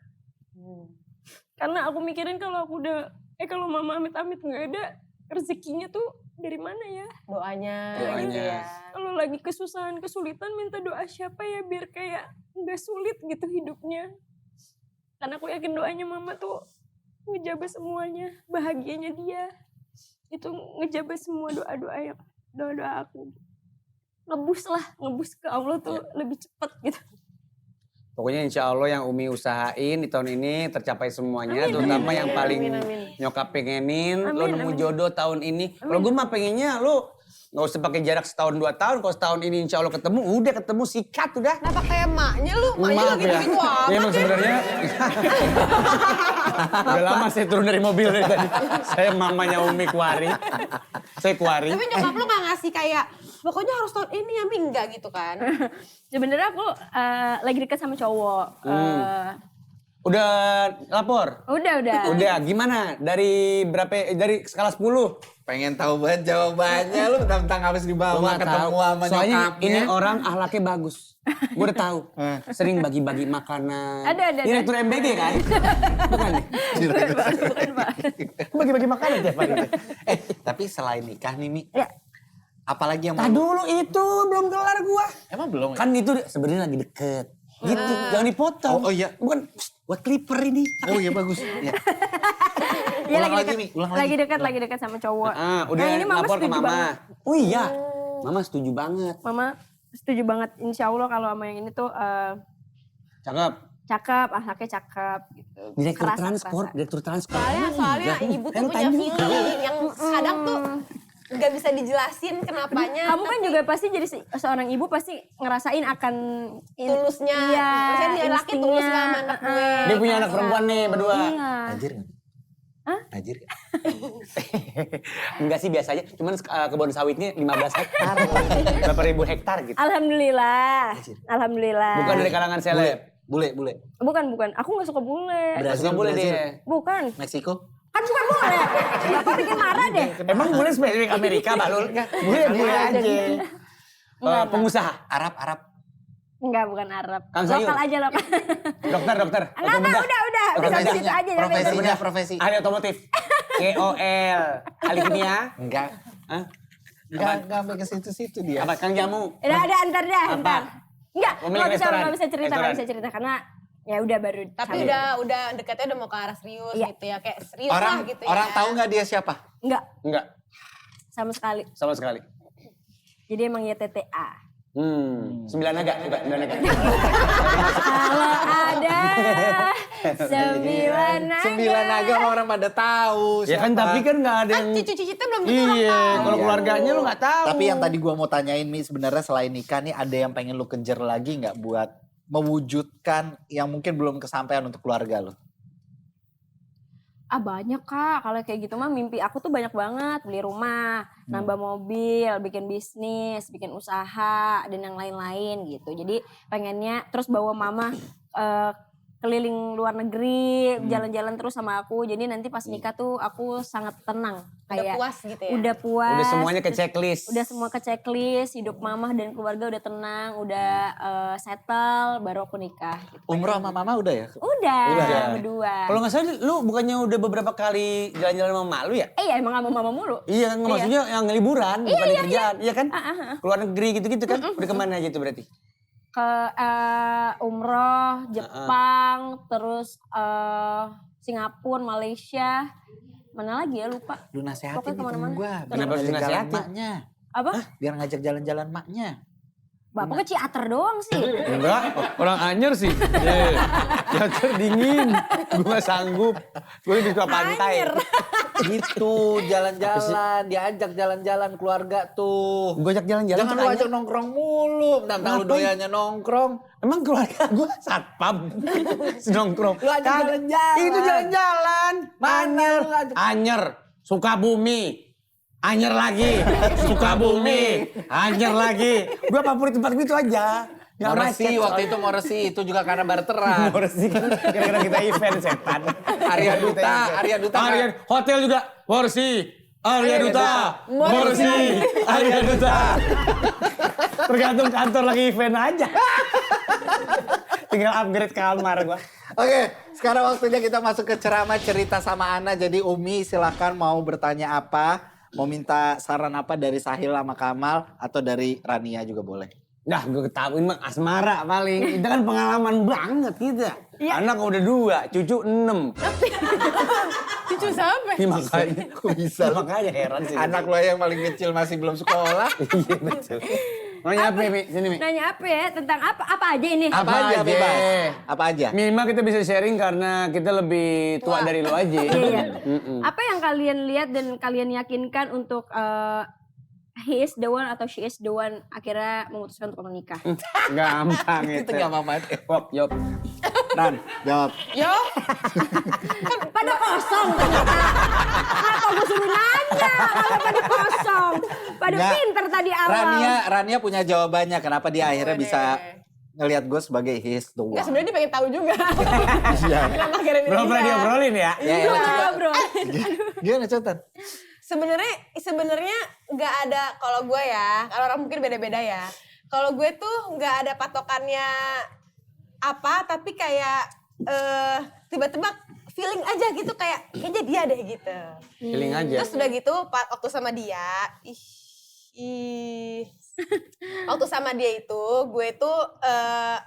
Karena aku mikirin kalau aku udah kalau mama amit-amit nggak ada, rezekinya tuh dari mana ya? Doanya. Gitu Doanya. ya. Kalau lagi kesusahan, kesulitan minta doa siapa ya biar kayak nggak sulit gitu hidupnya. Karena aku yakin doanya mama tuh ngejabah semuanya, bahagianya dia. Itu ngejabah semua doa-doa aku. Ngebus ke Allah tuh lebih cepat gitu. Pokoknya insya Allah yang Umi usahain di tahun ini tercapai semuanya. Terutama yang paling nyokap pengenin. Lo nemu jodoh tahun ini. Kalau gue mah pengennya lo gak usah pakai jarak setahun 2 tahun. Kalau setahun ini insya Allah ketemu, udah ketemu sikat udah. Kenapa kayak emaknya lu? Emaknya Maaf lagi ya. begitu Ya, amat emang ya. sebenarnya udah lama saya turun dari mobil dari tadi. Saya mamanya Umi Kuari. Saya Kuari. Tapi nyokap lu gak ngasih kayak, pokoknya harus tahun ini ya, Mi, enggak gitu kan? Sebenarnya aku lagi dekat sama cowok. Udah lapor? Udah. Udah, gimana? Dari skala 10? Pengen tahu banget jawabannya lu tentang habis dibawa Gua nggak ketemu tahu. sama Soalnya nyokapnya. ini orang ahlaknya bagus. Gue udah tahu. Sering bagi-bagi makanan. Ada. Direktur MBG kan? Bukan nih? Bukan, Pak. Bagi-bagi makanan tiap hari. Tapi selain nikah nih Mi, Ya. apalagi yang mau Tadi dulu itu belum kelar gua. emang belum ya? Kan itu sebenarnya lagi deket. Gitu, jangan dipotong. Oh, iya. Bukan buat clipper ini. Oh iya bagus. Ya. Iya Ulang lagi, Mi, ulang lagi. lagi dekat sama cowok. Udah Nah, ini mama lapor ke setuju mama. banget. Oh iya. Mama setuju banget. Mama setuju banget, insya Allah kalau sama yang ini tuh Cakep. cakep, ahlaknya cakep gitu. Direktur Kerasa, transport, kerasa. direktur transport. Soalnya ibu tuh punya feeling yang kadang tuh gak bisa dijelasin kenapanya. Kamu kan juga pasti jadi seorang ibu pasti ngerasain akan tulusnya. Iya, Maksudnya dia laki tulus gak sama anak gue. Dia punya anak perempuan nih berdua. Iya. Najir nggak? Hah? Najir nggak? Enggak sih biasa aja, cuman kebun sawitnya 15 hektar. Berapa ribu hektar gitu. Alhamdulillah. Bukan dari kalangan seleb. Bule. Bukan. Aku nggak suka bule. Brazil boleh dia. Bukan. Meksiko. Kan bukan bule. Bapak bikin marah deh. Emang boleh spesifik Amerika, Balul? Boleh aja. Pengusaha. Arab. Enggak, bukan Arab. Kang Sayur. Lokal aja lokal. Dokter. Enggak, udah. Sampai situ aja. sampai situ. Profesi. Ahli otomotif. KOL. Ahli kimia. Enggak. Hah? Enggak sampai ke situ-situ dia. Apa Kang Jamu? Udah ada antar dah, Apa? antar. Enggak, Pemilik nggak restoran. bisa cerita karena ya udah baru. Tapi udah dekatnya udah mau ke arah serius Iya. gitu ya. Kayak serius lah gitu ya. Orang tahu nggak dia siapa? Enggak. Enggak. sama sekali. Sama sekali. Jadi emang YTTA. 9 naga, suka 9 naga. Kalau ada 9 naga. 9 naga orang pada tahu Ya kan siapa. tapi kan nggak ada yang. Cici-cicitnya belum tentu orang Iya, tahu. kalau keluarganya lu nggak tahu. Tapi yang tadi gua mau tanyain Mi, sebenarnya selain nikah nih ada yang pengen lu kejar lagi nggak buat mewujudkan yang mungkin belum kesampaian untuk keluarga lu? Banyak Kak, kalau kayak gitu mah mimpi aku tuh banyak banget. Beli rumah, nambah mobil, bikin bisnis, bikin usaha, dan yang lain-lain gitu. Jadi pengennya terus bawa mama keliling luar negeri, jalan-jalan terus sama aku. Jadi nanti pas nikah tuh aku sangat tenang. Udah Kayak puas gitu ya. udah puas. Udah semuanya ke terus checklist. Udah semua ke checklist, hidup mama dan keluarga udah tenang, udah settle, baru aku nikah. Gitu. Umroh sama mama udah ya? Udah, Udah. berdua. Kalau nggak salah lu bukannya udah beberapa kali jalan-jalan sama mak lu ya? Iya emang sama mama mulu. Iya kan maksudnya yang liburan bukan di kerjaan. Iya kan? Ah. Keluar negeri gitu-gitu kan? Udah kemana aja itu berarti? Ke umroh, Jepang, terus Singapura, Malaysia, mana lagi ya lupa. Lu nasehatin Pokoknya nih temen kemana-mana. gua. Kenapa biar harus ngajak jalan dinasehatin? maknya. Apa? Biar ngajak jalan-jalan maknya. Bapak ke ciater doang sih. Enggak, orang Anyer sih. Ciater dingin. Gue gak sanggup. Gue lebih ke pantai. Gitu, jalan-jalan, diajak jalan-jalan keluarga tuh. Gue ajak jalan-jalan. Jangan ke lu Anyer. ajak nongkrong mulu, tentang lu Ngapain? doyannya nongkrong. Emang keluarga gue satpam. Nongkrong. Lu ajak Kagak. jalan-jalan. Itu jalan-jalan. Mana Anyer. lu ajak? Anyer. Sukabumi. Anyer lagi. Sukabumi. Anyer lagi. Gue favorit tempat gitu aja. Nggak Moresi macet waktu soalnya. itu Moresi itu juga karena barteran. Moresi kan kira-kira kita event setan. Arya Duta, Arya Duta. Arya hotel juga Morsi. Arya Duta. Morsi. Arya Duta. Tergantung kantor lagi event aja. Tinggal upgrade kamar gua. Oke, sekarang waktunya kita masuk ke ceramah cerita sama Ana. Jadi Umi silakan mau bertanya apa, mau minta saran apa dari Sahil sama Kamal atau dari Rania juga boleh. Dah gue ketahuin mah asmara paling. Itu kan pengalaman banget kita. Anak udah 2, cucu 6. Cucu siapa? Ini makanya. Kok bisa? Makanya heran sih. Anak lo yang paling kecil masih belum sekolah. Iya betul. Nanya apa Mi? Sini Mi. Nanya apa ya? Tentang apa? Apa aja ini? Apa aja aja? bebas? Apa aja? Minimal kita bisa sharing karena kita lebih tua dari lo aja. Iya. Apa yang kalian lihat dan kalian yakinkan untuk he is the one atau she is the one akhirnya memutuskan untuk menikah? Gampang Itu itu. gak apa-apa. Pop, yop. Nan, jawab. Yo, Pada kosong ternyata. Kenapa gue suruh nanya kalau pada kosong? Pada Nggak. pinter tadi awal. Rania punya jawabannya kenapa dia akhirnya bisa ngelihat gue sebagai his the one. nggak sebenarnya dia pengen tahu juga. Iya. Kenapa akhirnya Belum pernah dia? diobrolin ya? Ya, Bro, ya, bro. gimana Cotan? Sebenarnya nggak ada kalau gue ya, kalau orang mungkin beda-beda ya. Kalau gue tuh nggak ada patokannya apa, tapi kayak tiba-tiba feeling aja gitu kayak kayaknya dia deh gitu. Feeling aja. Terus udah gitu waktu sama dia, waktu sama dia itu gue tuh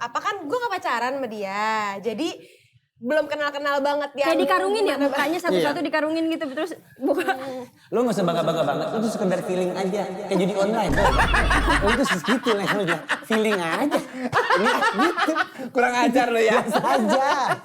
apa kan gue gak pacaran sama dia, jadi belum kenal-kenal banget dia. Kayak dikarungin ya gimana mukanya satu-satu dikarungin gitu terus buka. Lo gak usah bangga-bangga banget, itu sekedar feeling aja. Kayak judi online. Lo itu segitu levelnya. Feeling aja. Ini gitu. Kurang ajar lo ya. Saja.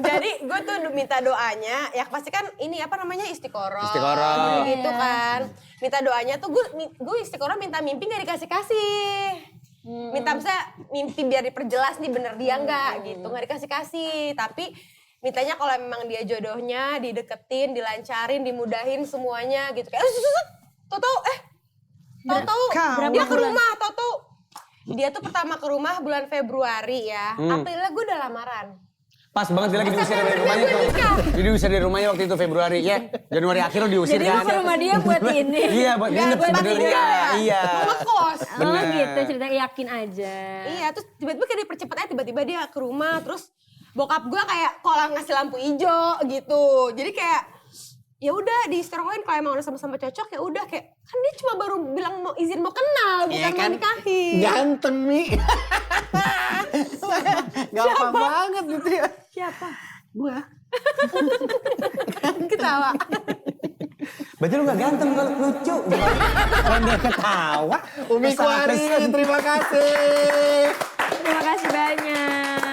Jadi gue tuh minta doanya, ya pasti kan ini apa namanya istiqoroh. Istiqoroh. Gitu kan. Minta doanya tuh gue istiqoroh minta mimpi gak dikasih-kasih. Minta misalnya mimpi biar diperjelas nih bener dia enggak gitu, gak dikasih-kasih. Tapi mintanya kalau memang dia jodohnya, dideketin, dilancarin, dimudahin semuanya gitu. Kayak tahu-tahu dia ke rumah, tahu-tahu dia tuh pertama ke rumah bulan Februari ya. Aprilnya gue udah lamaran. Pas banget dia lagi diusir dari rumahnya tuh. Jadi diusir dari rumahnya waktu itu Februari. Ya, Januari akhir lo diusir Jadi kan. lu ke rumah dia buat ini. Iya, buat nginep buat sebenarnya. tinggal. Iya. Mau ngekos. Oh Bener. gitu ceritanya yakin aja. Iya, terus tiba-tiba kayak dipercepat aja, tiba-tiba dia ke rumah, terus bokap gue kayak kolang ngasih lampu hijau gitu. Jadi kayak ya udah diistirohin kalau emang udah sama-sama cocok ya udah kayak kan dia cuma baru bilang mau izin mau kenal bukan mau nikahin. Ganteng nih. Gampang banget gitu ya. Siapa? Gua. Ketawa. Berarti lu gak ganteng kalau lucu. Orang dia ketawa. Umi Salah Kuari, pesen. terima kasih. Terima kasih banyak.